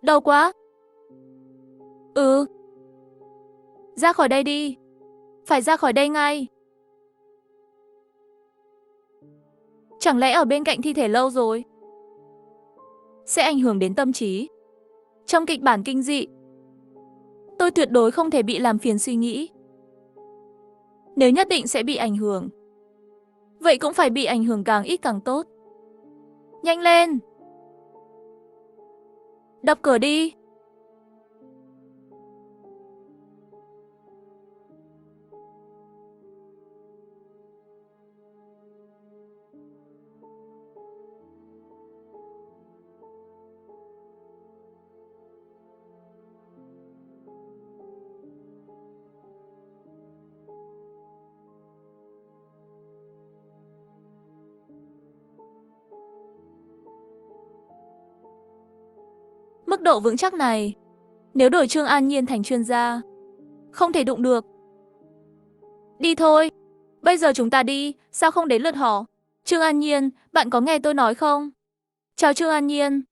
Speaker 1: Đau quá. Ra khỏi đây đi. Phải ra khỏi đây ngay. Chẳng lẽ ở bên cạnh thi thể lâu rồi sẽ ảnh hưởng đến tâm trí? Trong kịch bản kinh dị, tôi tuyệt đối không thể bị làm phiền suy nghĩ. Nếu nhất định sẽ bị ảnh hưởng, vậy cũng phải bị ảnh hưởng càng ít càng tốt. Nhanh lên! Đập cửa đi! Mức độ vững chắc này, nếu đổi Trương An Nhiên thành chuyên gia, không thể đụng được. Đi thôi, bây giờ chúng ta đi, sao không đến lượt họ? Trương An Nhiên, bạn có nghe tôi nói không? Chào Trương An Nhiên.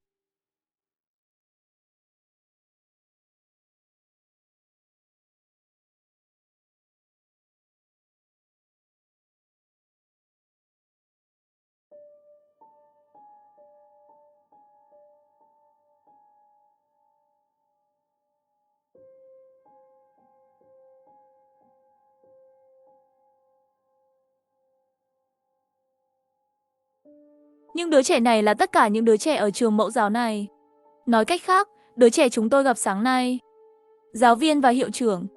Speaker 1: Nhưng đứa trẻ này là tất cả những đứa trẻ ở trường mẫu giáo này. Nói cách khác, đứa trẻ chúng tôi gặp sáng nay, giáo viên và hiệu trưởng,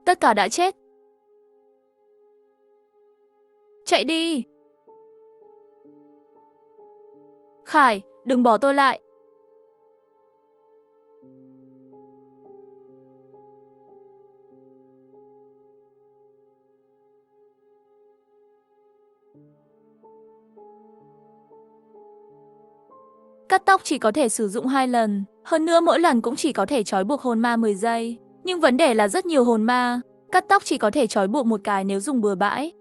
Speaker 1: tất cả đã chết. Chạy đi! Khải, đừng bỏ tôi lại. Cắt tóc chỉ có thể sử dụng 2 lần, hơn nữa mỗi lần cũng chỉ có thể trói buộc hồn ma 10 giây. Nhưng vấn đề là rất nhiều hồn ma, cắt tóc chỉ có thể trói buộc một cái nếu dùng bừa bãi.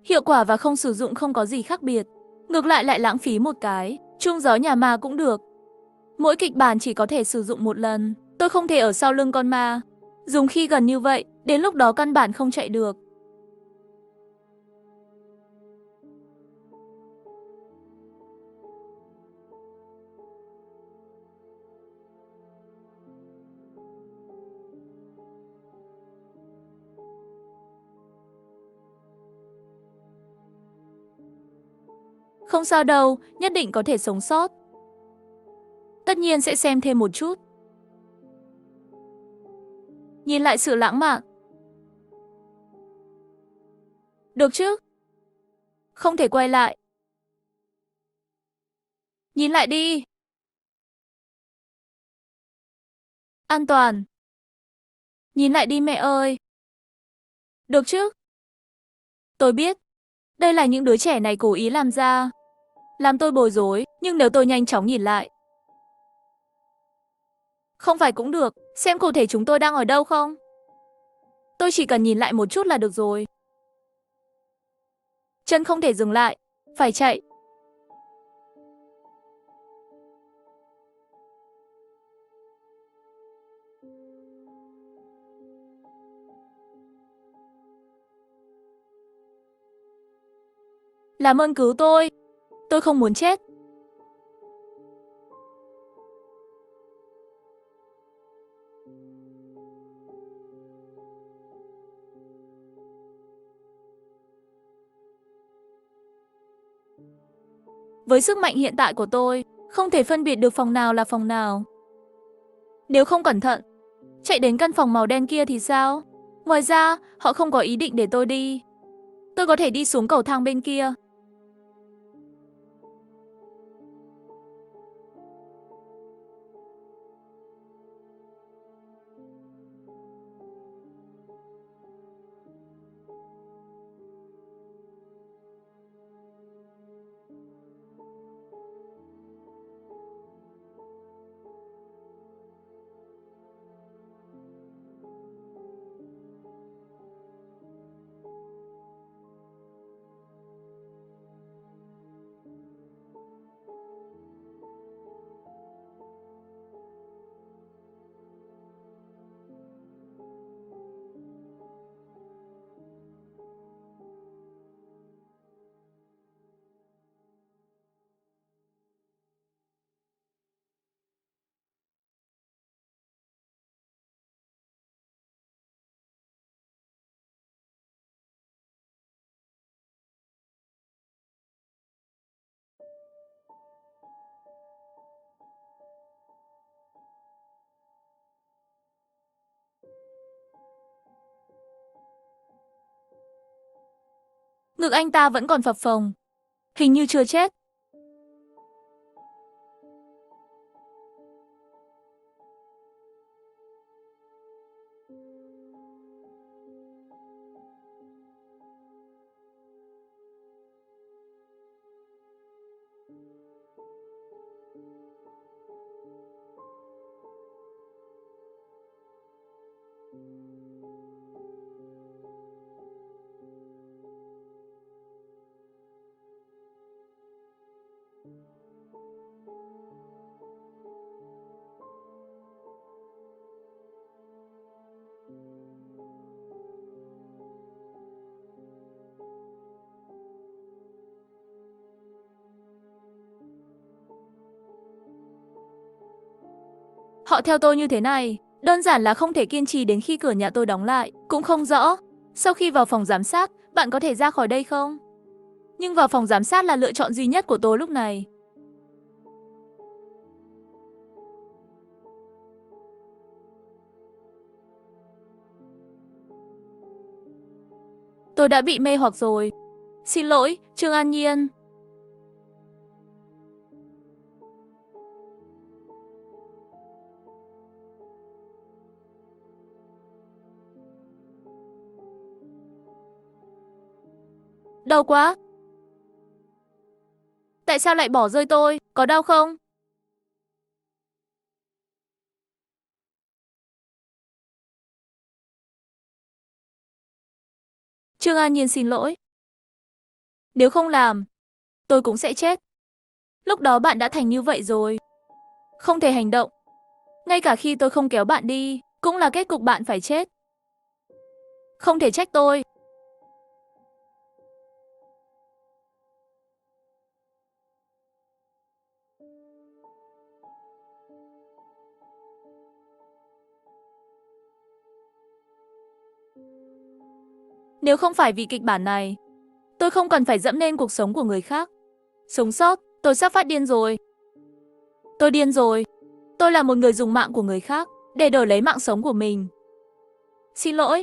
Speaker 1: Hiệu quả và không sử dụng không có gì khác biệt, ngược lại lại lãng phí một cái. Chuông gió nhà ma cũng được. Mỗi kịch bản chỉ có thể sử dụng một lần, tôi không thể ở sau lưng con ma. Dùng khi gần như vậy, đến lúc đó căn bản không chạy được. Không sao đâu, nhất định có thể sống sót. Tất nhiên sẽ xem thêm một chút. Nhìn lại sự lãng mạn. Được chứ? Không thể quay lại. Nhìn lại đi. An toàn. Nhìn lại đi mẹ ơi. Được chứ? Tôi biết. Đây là những đứa trẻ này cố ý làm ra. Làm tôi bối rối, nhưng nếu tôi nhanh chóng nhìn lại. Không phải cũng được, xem cụ thể chúng tôi đang ở đâu không? Tôi chỉ cần nhìn lại một chút là được rồi. Chân không thể dừng lại, phải chạy. Làm ơn cứu tôi không muốn chết. Với sức mạnh hiện tại của tôi, không thể phân biệt được phòng nào là phòng nào. Nếu không cẩn thận, chạy đến căn phòng màu đen kia thì sao? Ngoài ra, họ không có ý định để tôi đi. Tôi có thể đi xuống cầu thang bên kia. Ngực anh ta vẫn còn phập phồng, hình như chưa chết. Họ theo tôi như thế này, đơn giản là không thể kiên trì đến khi cửa nhà tôi đóng lại. Cũng không rõ, sau khi vào phòng giám sát, bạn có thể ra khỏi đây không? Nhưng vào phòng giám sát là lựa chọn duy nhất của tôi lúc này. Tôi đã bị mê hoặc rồi. Xin lỗi, Trương An Nhiên. Đau quá. Tại sao lại bỏ rơi tôi? Có đau không? Trương An Nhiên xin lỗi. Nếu không làm, tôi cũng sẽ chết. Lúc đó bạn đã thành như vậy rồi. Không thể hành động. Ngay cả khi tôi không kéo bạn đi, cũng là kết cục bạn phải chết. Không thể trách tôi. Nếu không phải vì kịch bản này, tôi không cần phải dẫm lên cuộc sống của người khác. Sống sót, tôi sắp phát điên rồi. Tôi điên rồi. Tôi là một người dùng mạng của người khác để đổi lấy mạng sống của mình. Xin lỗi.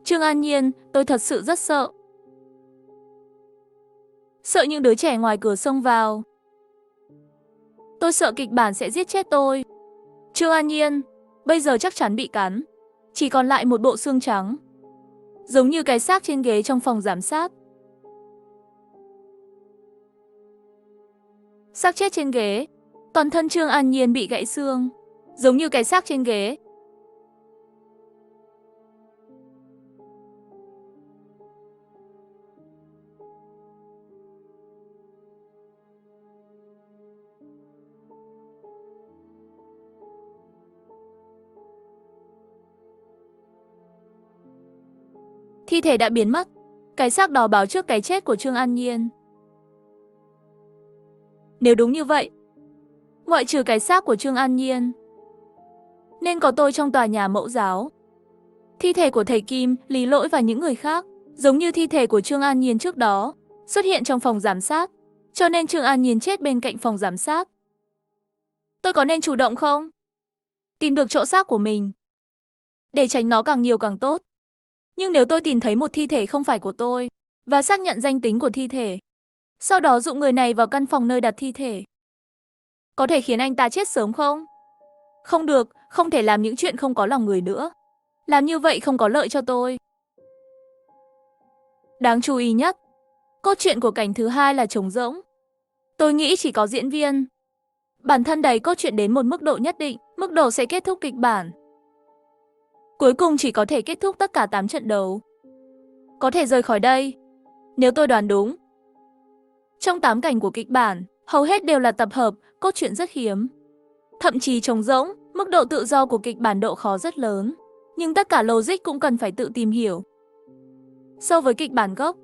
Speaker 1: Trương An Nhiên, tôi thật sự rất sợ. Sợ những đứa trẻ ngoài cửa xông vào. Tôi sợ kịch bản sẽ giết chết tôi. Trương An Nhiên, bây giờ chắc chắn bị cắn. Chỉ còn lại một bộ xương trắng. Giống như cái xác trên ghế trong phòng giám sát. Xác chết trên ghế. Toàn thân Trương An Nhiên bị gãy xương. Giống như cái xác trên ghế. Thi thể đã biến mất. Cái xác đó báo trước cái chết của Trương An Nhiên. Nếu đúng như vậy, ngoại trừ cái xác của Trương An Nhiên, nên có tôi trong tòa nhà mẫu giáo. Thi thể của thầy Kim, Lý Lỗi và những người khác, giống như thi thể của Trương An Nhiên trước đó, xuất hiện trong phòng giám sát. cho nên Trương An Nhiên chết bên cạnh phòng giám sát. Tôi có nên chủ động không? Tìm được chỗ xác của mình, để tránh nó càng nhiều càng tốt. Nhưng nếu tôi tìm thấy một thi thể không phải của tôi, và xác nhận danh tính của thi thể, sau đó dụ người này vào căn phòng nơi đặt thi thể, có thể khiến anh ta chết sớm không? Không được, không thể làm những chuyện không có lòng người nữa. Làm như vậy không có lợi cho tôi. Đáng chú ý nhất, cốt truyện của cảnh thứ hai là trống rỗng. Tôi nghĩ chỉ có diễn viên. Bản thân đẩy cốt truyện đến một mức độ nhất định, mức độ sẽ kết thúc kịch bản. Cuối cùng chỉ có thể kết thúc tất cả 8 trận đấu. Có thể rời khỏi đây. Nếu tôi đoán đúng, trong 8 cảnh của kịch bản, hầu hết đều là tập hợp, cốt truyện rất hiếm. Thậm chí trống rỗng, mức độ tự do của kịch bản độ khó rất lớn. Nhưng tất cả logic cũng cần phải tự tìm hiểu. So với kịch bản gốc,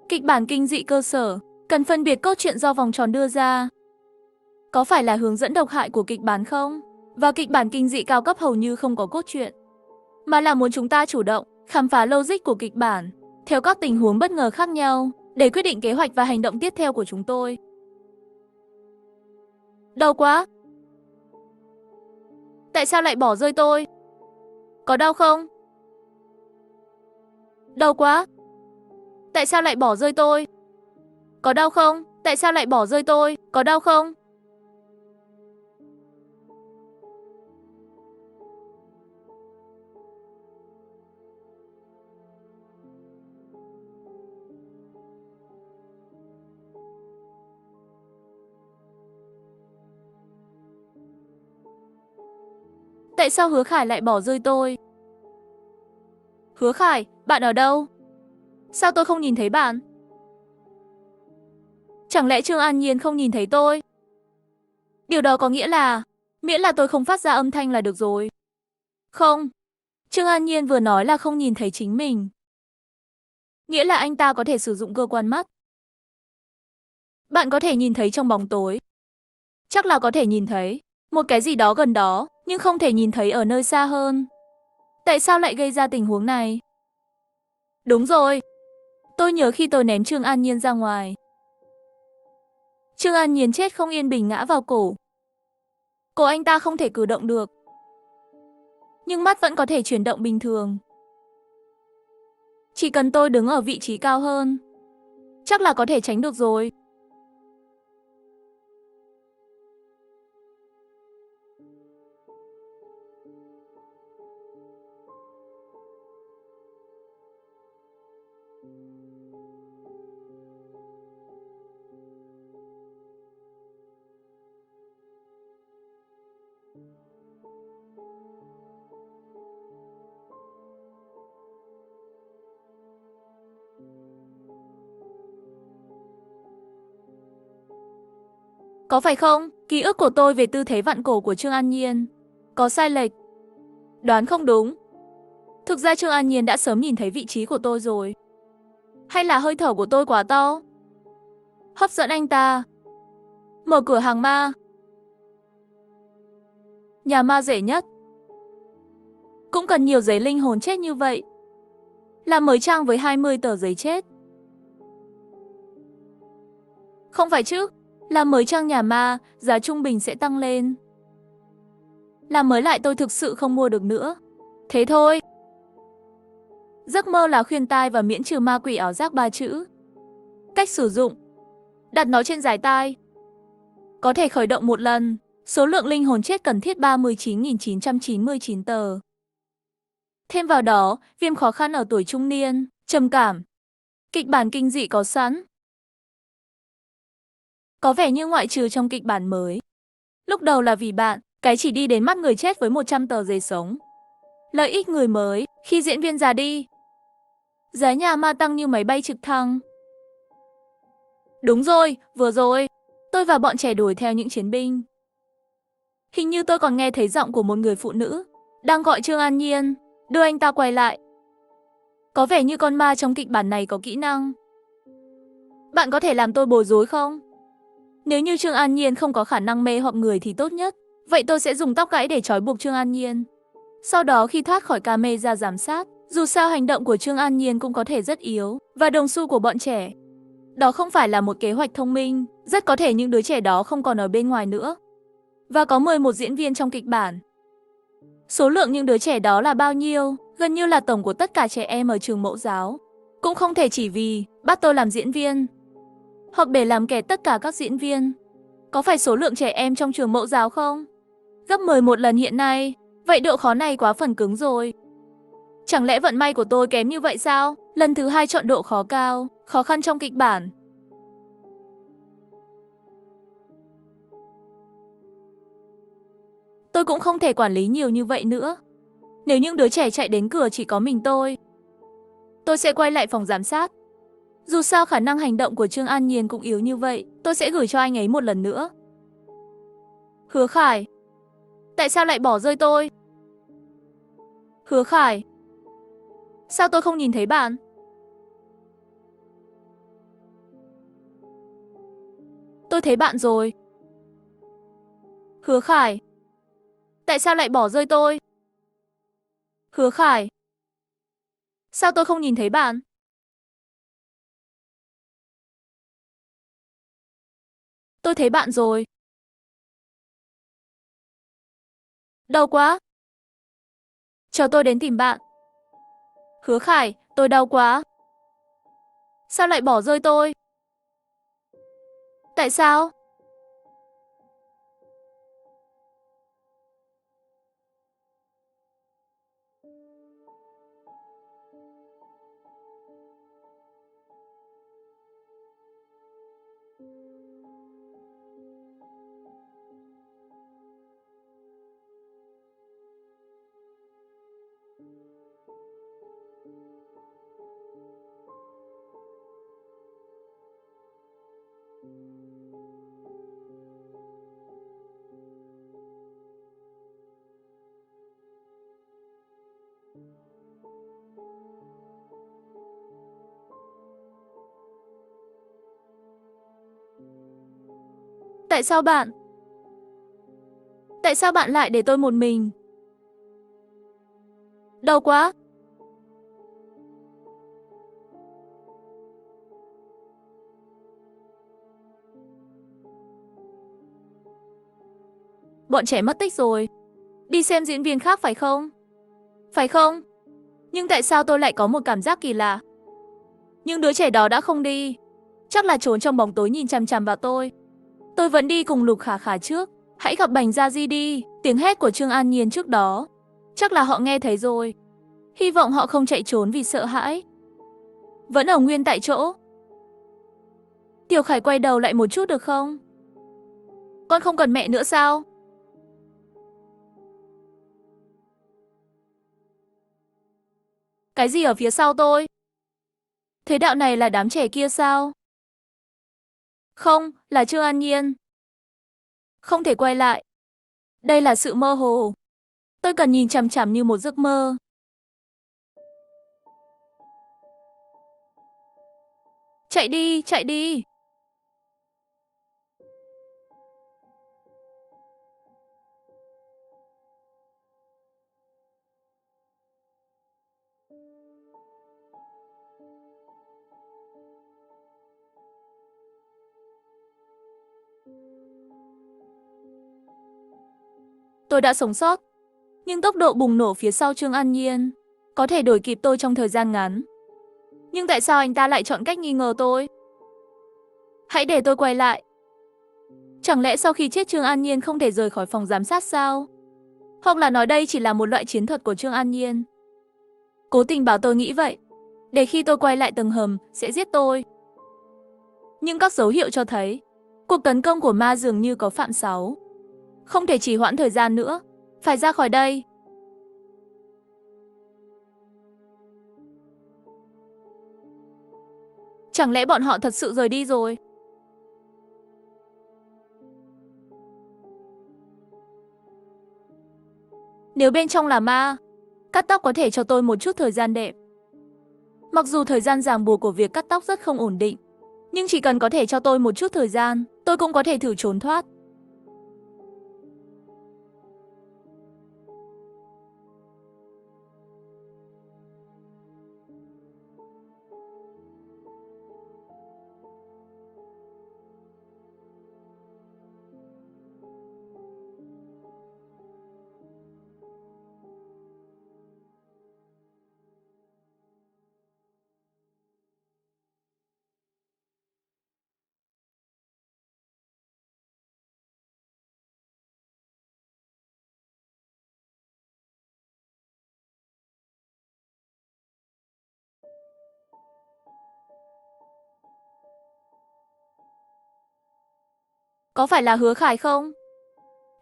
Speaker 1: kịch bản kinh dị cơ sở, cần phân biệt cốt truyện do vòng tròn đưa ra. Có phải là hướng dẫn độc hại của kịch bản không? Và kịch bản kinh dị cao cấp hầu như không có cốt truyện, mà là muốn chúng ta chủ động, khám phá logic của kịch bản, theo các tình huống bất ngờ khác nhau, để quyết định kế hoạch và hành động tiếp theo của chúng tôi. Đau quá! Tại sao lại bỏ rơi tôi? Có đau không? Đau quá! Tại sao lại bỏ rơi tôi? Có đau không? Tại sao lại bỏ rơi tôi? Có đau không? Tại sao Hứa Khải lại bỏ rơi tôi? Hứa Khải, bạn ở đâu? Sao tôi không nhìn thấy bạn? Chẳng lẽ Trương An Nhiên không nhìn thấy tôi? Điều đó có nghĩa là, miễn là tôi không phát ra âm thanh là được rồi. Không, Trương An Nhiên vừa nói là không nhìn thấy chính mình. Nghĩa là anh ta có thể sử dụng cơ quan mắt. Bạn có thể nhìn thấy trong bóng tối. Chắc là có thể nhìn thấy một cái gì đó gần đó, nhưng không thể nhìn thấy ở nơi xa hơn. Tại sao lại gây ra tình huống này? Đúng rồi, tôi nhớ khi tôi ném Trương An Nhiên ra ngoài, Trương An Nhiên chết không yên bình ngã vào cổ. Cổ anh ta không thể cử động được, nhưng mắt vẫn có thể chuyển động bình thường. Chỉ cần tôi đứng ở vị trí cao hơn, chắc là có thể tránh được rồi. Có phải không? Ký ức của tôi về tư thế vặn cổ của Trương An Nhiên có sai lệch. Đoán không đúng. Thực ra Trương An Nhiên đã sớm nhìn thấy vị trí của tôi rồi. Hay là hơi thở của tôi quá to, hấp dẫn anh ta? Mở cửa hàng ma. Nhà ma rẻ nhất cũng cần nhiều giấy linh hồn chết như vậy. Làm mới trang với 20 tờ giấy chết. Không phải chứ, làm mới trang nhà ma, giá trung bình sẽ tăng lên. Làm mới lại tôi thực sự không mua được nữa. Thế thôi. Giấc mơ là khuyên tai và miễn trừ ma quỷ ảo giác 3 chữ. Cách sử dụng: đặt nó trên dải tai. Có thể khởi động một lần. Số lượng linh hồn chết cần thiết 39.999 tờ. Thêm vào đó, viêm khó khăn ở tuổi trung niên, trầm cảm. Kịch bản kinh dị có sẵn. Có vẻ như ngoại trừ trong kịch bản mới. Lúc đầu là vì bạn, cái chỉ đi đến mắt người chết với 100 tờ giấy sống. Lợi ích người mới, khi diễn viên già đi, giá nhà ma tăng như máy bay trực thăng. Đúng rồi, vừa rồi, tôi và bọn trẻ đuổi theo những chiến binh. Hình như tôi còn nghe thấy giọng của một người phụ nữ đang gọi Trương An Nhiên, đưa anh ta quay lại. Có vẻ như con ma trong kịch bản này có kỹ năng. Bạn có thể làm tôi bối rối không? Nếu như Trương An Nhiên không có khả năng mê hoặc người thì tốt nhất. Vậy tôi sẽ dùng tóc gãy để trói buộc Trương An Nhiên. Sau đó khi thoát khỏi camera giám sát, dù sao hành động của Trương An Nhiên cũng có thể rất yếu, và đồng xu của bọn trẻ Đó không phải là một kế hoạch thông minh, rất có thể những đứa trẻ đó không còn ở bên ngoài nữa. Và có 11 diễn viên trong kịch bản. Số lượng những đứa trẻ đó là bao nhiêu? Gần như là tổng của tất cả trẻ em ở trường mẫu giáo. Cũng không thể chỉ vì bắt tôi làm diễn viên, hoặc để làm kẻ tất cả các diễn viên. Có phải số lượng trẻ em trong trường mẫu giáo không? Gấp 11 lần hiện nay. Vậy độ khó này quá phần cứng rồi. Chẳng lẽ vận may của tôi kém như vậy sao? Lần thứ 2 chọn độ khó cao, khó khăn trong kịch bản. Tôi cũng không thể quản lý nhiều như vậy nữa. Nếu những đứa trẻ chạy đến cửa chỉ có mình tôi sẽ quay lại phòng giám sát. Dù sao khả năng hành động của Trương An Nhiên cũng yếu như vậy, tôi sẽ gửi cho anh ấy một lần nữa. Hứa Khải, tại sao lại bỏ rơi tôi? Hứa Khải, sao tôi không nhìn thấy bạn? Tôi thấy bạn rồi. Hứa Khải, tại sao lại bỏ rơi tôi? Hứa Khải, sao tôi không nhìn thấy bạn? Tôi thấy bạn rồi. Đau quá. Chờ tôi đến tìm bạn. Hứa Khải, tôi đau quá. Sao lại bỏ rơi tôi? Tại sao? Tại sao bạn? Tại sao bạn lại để tôi một mình? Đau quá. Bọn trẻ mất tích rồi. Đi xem diễn viên khác phải không? Phải không? Nhưng tại sao tôi lại có một cảm giác kỳ lạ? Nhưng đứa trẻ đó đã không đi. Chắc là trốn trong bóng tối nhìn chằm chằm vào tôi. Tôi vẫn đi cùng Lục Khả Khả trước. Hãy gặp Bành Gia Di đi. Tiếng hét của Trương An Nhiên trước đó. Chắc là họ nghe thấy rồi. Hy vọng họ không chạy trốn vì sợ hãi. Vẫn ở nguyên tại chỗ. Tiểu Khải quay đầu lại một chút được không? Con không cần mẹ nữa sao? Cái gì ở phía sau tôi? Thế đạo này là đám trẻ kia sao? Không, là Trương An Nhiên. Không thể quay lại. Đây là sự mơ hồ. Tôi cần nhìn chằm chằm như một giấc mơ. Chạy đi, chạy đi. Tôi đã sống sót. Nhưng tốc độ bùng nổ phía sau Trương An Nhiên có thể đuổi kịp tôi trong thời gian ngắn. Nhưng tại sao anh ta lại chọn cách nghi ngờ tôi? Hãy để tôi quay lại. Chẳng lẽ sau khi chết Trương An Nhiên không thể rời khỏi phòng giám sát sao? Hoặc là nói đây chỉ là một loại chiến thuật của Trương An Nhiên. Cố tình bảo tôi nghĩ vậy. Để khi tôi quay lại tầng hầm sẽ giết tôi. Nhưng các dấu hiệu cho thấy cuộc tấn công của ma dường như có phạm sáu. Không thể trì hoãn thời gian nữa. Phải ra khỏi đây. Chẳng lẽ bọn họ thật sự rời đi rồi? Nếu bên trong là ma, cắt tóc có thể cho tôi một chút thời gian đẹp. Mặc dù thời gian ràng buộc của việc cắt tóc rất không ổn định, nhưng chỉ cần có thể cho tôi một chút thời gian, tôi cũng có thể thử trốn thoát. Có phải là Hứa Khải không?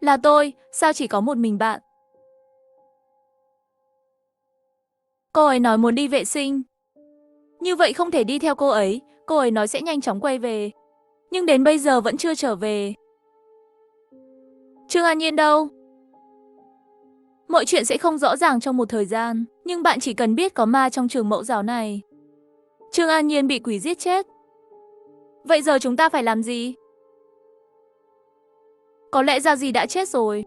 Speaker 1: Là tôi, sao chỉ có một mình bạn? Cô ấy nói muốn đi vệ sinh. Như vậy không thể đi theo cô ấy nói sẽ nhanh chóng quay về. Nhưng đến bây giờ vẫn chưa trở về. Trương An Nhiên đâu? Mọi chuyện sẽ không rõ ràng trong một thời gian, nhưng bạn chỉ cần biết có ma trong trường mẫu giáo này. Trương An Nhiên bị quỷ giết chết. Vậy giờ chúng ta phải làm gì? Có lẽ Gia Di đã chết rồi.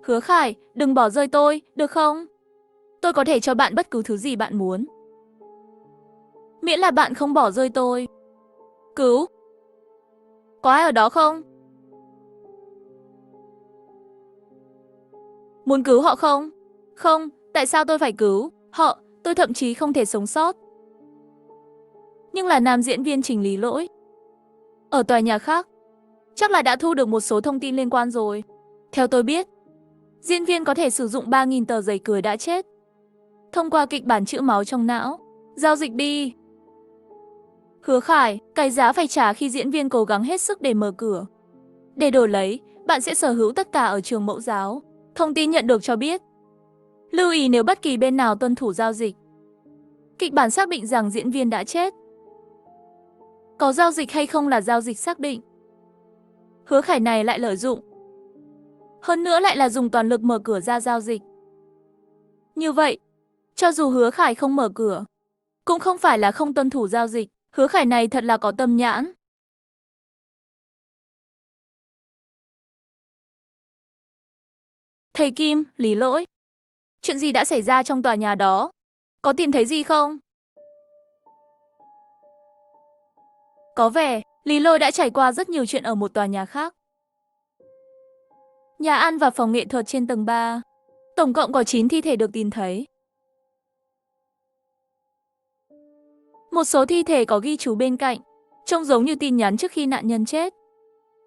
Speaker 1: Hứa Khải, đừng bỏ rơi tôi, được không? Tôi có thể cho bạn bất cứ thứ gì bạn muốn. Miễn là bạn không bỏ rơi tôi. Cứu. Có ai ở đó không? Muốn cứu họ không? Không, tại sao tôi phải cứu họ? Tôi thậm chí không thể sống sót. Nhưng là nam diễn viên Trình Lý Lỗi. Ở tòa nhà khác, chắc là đã thu được một số thông tin liên quan rồi. Theo tôi biết, diễn viên có thể sử dụng 3.000 tờ giấy cười đã chết. Thông qua kịch bản chữ máu trong não. Giao dịch đi. Hứa Khải, cái giá phải trả khi diễn viên cố gắng hết sức để mở cửa. Để đổi lấy, bạn sẽ sở hữu tất cả ở trường mẫu giáo. Thông tin nhận được cho biết. Lưu ý nếu bất kỳ bên nào tuân thủ giao dịch. Kịch bản xác định rằng diễn viên đã chết. Có giao dịch hay không là giao dịch xác định. Hứa Khải này lại lợi dụng. Hơn nữa lại là dùng toàn lực mở cửa ra giao dịch. Như vậy, cho dù Hứa Khải không mở cửa, cũng không phải là không tuân thủ giao dịch. Hứa Khải này thật là có tâm nhãn. Thầy Kim, Lý Lỗi. Chuyện gì đã xảy ra trong tòa nhà đó? Có tìm thấy gì không? Có vẻ, Lý Lôi đã trải qua rất nhiều chuyện ở một tòa nhà khác. Nhà ăn và phòng nghệ thuật trên tầng 3. Tổng cộng có 9 thi thể được tìm thấy. Một số thi thể có ghi chú bên cạnh, trông giống như tin nhắn trước khi nạn nhân chết.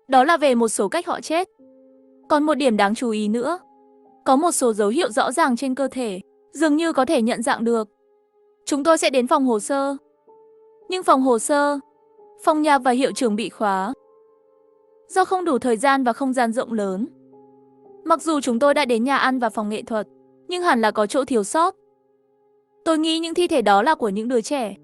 Speaker 1: Đó là về một số cách họ chết. Còn một điểm đáng chú ý nữa, có một số dấu hiệu rõ ràng trên cơ thể, dường như có thể nhận dạng được. Chúng tôi sẽ đến phòng hồ sơ. Nhưng phòng hồ sơ, phòng nhạc và hiệu trưởng bị khóa. Do không đủ thời gian và không gian rộng lớn. Mặc dù chúng tôi đã đến nhà ăn và phòng nghệ thuật, nhưng hẳn là có chỗ thiếu sót. Tôi nghĩ những thi thể đó là của những đứa trẻ.